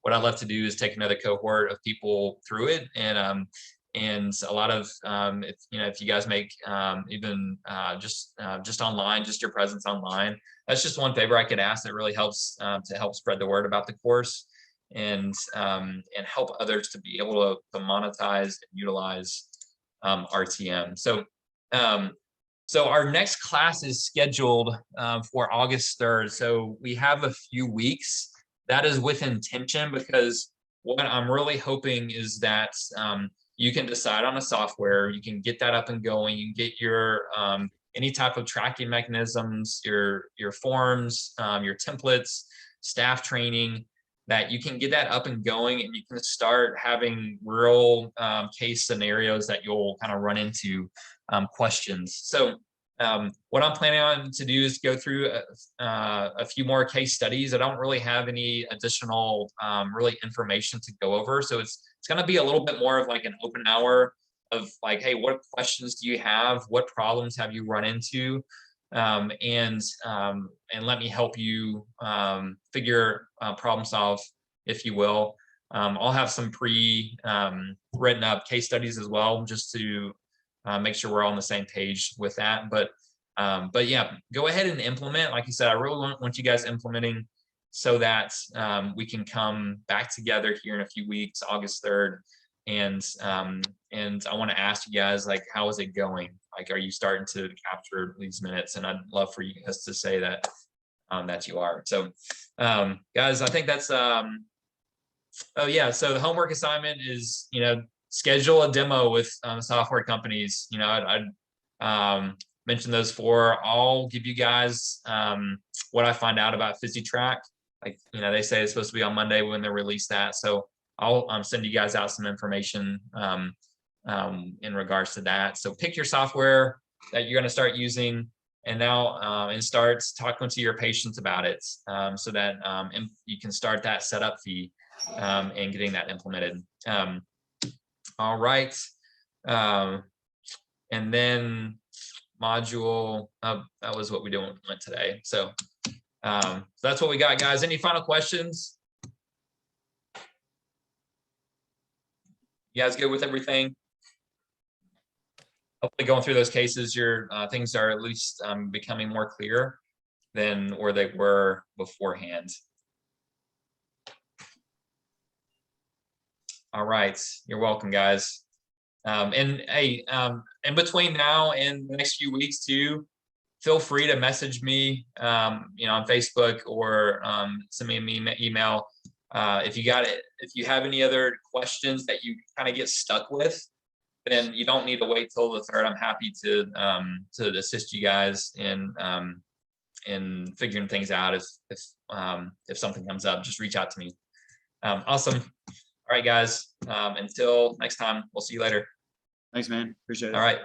what I love to do is take another cohort of people through it, and a lot of if you guys make even just online, just your presence online, that's just one favor I could ask that really helps to help spread the word about the course and help others to be able to monetize and utilize RTM. So so our next class is scheduled for August 3rd. So we have a few weeks. That is with intention, because what I'm really hoping is that you can decide on a software, you can get that up and going, you can get your any type of tracking mechanisms, your forms, your templates, staff training, that you can get that up and going, and you can start having real case scenarios that you'll kind of run into questions. So what I'm planning on to do is go through a few more case studies. I don't really have any additional really information to go over. So it's going to be a little bit more of like an open hour of like, hey, what questions do you have? What problems have you run into? And let me help you problem solve if you will. I'll have some written up case studies as well, just to make sure we're all on the same page with that. But yeah, go ahead and implement. Like you said, I really want you guys implementing so that we can come back together here in a few weeks, August 3rd. And I want to ask you guys, like, how is it going? Like, are you starting to capture these minutes? And I'd love for you guys to say that that you are. So guys, I think that's oh yeah, so the homework assignment is, schedule a demo with software companies. I'd mention those 4. I'll give you guys what I find out about PhysiTrack. Like, they say it's supposed to be on Monday when they release that. So I'll send you guys out some information in regards to that. So pick your software that you're going to start using, and now and start talking to your patients about it, so that you can start that setup fee and getting that implemented. All right. And then module, that was what we went today. So that's what we got, guys. Any final questions? You guys good with everything? Hopefully going through those cases, your things are at least becoming more clear than where they were beforehand. All right, you're welcome, guys. And hey, in between now and the next few weeks too, feel free to message me, on Facebook, or send me an email. If you have any other questions that you kind of get stuck with, then you don't need to wait till the 3rd. I'm happy to assist you guys in figuring things out. If something comes up, just reach out to me. Awesome. All right, guys. Until next time, we'll see you later. Thanks, man. Appreciate it. All right.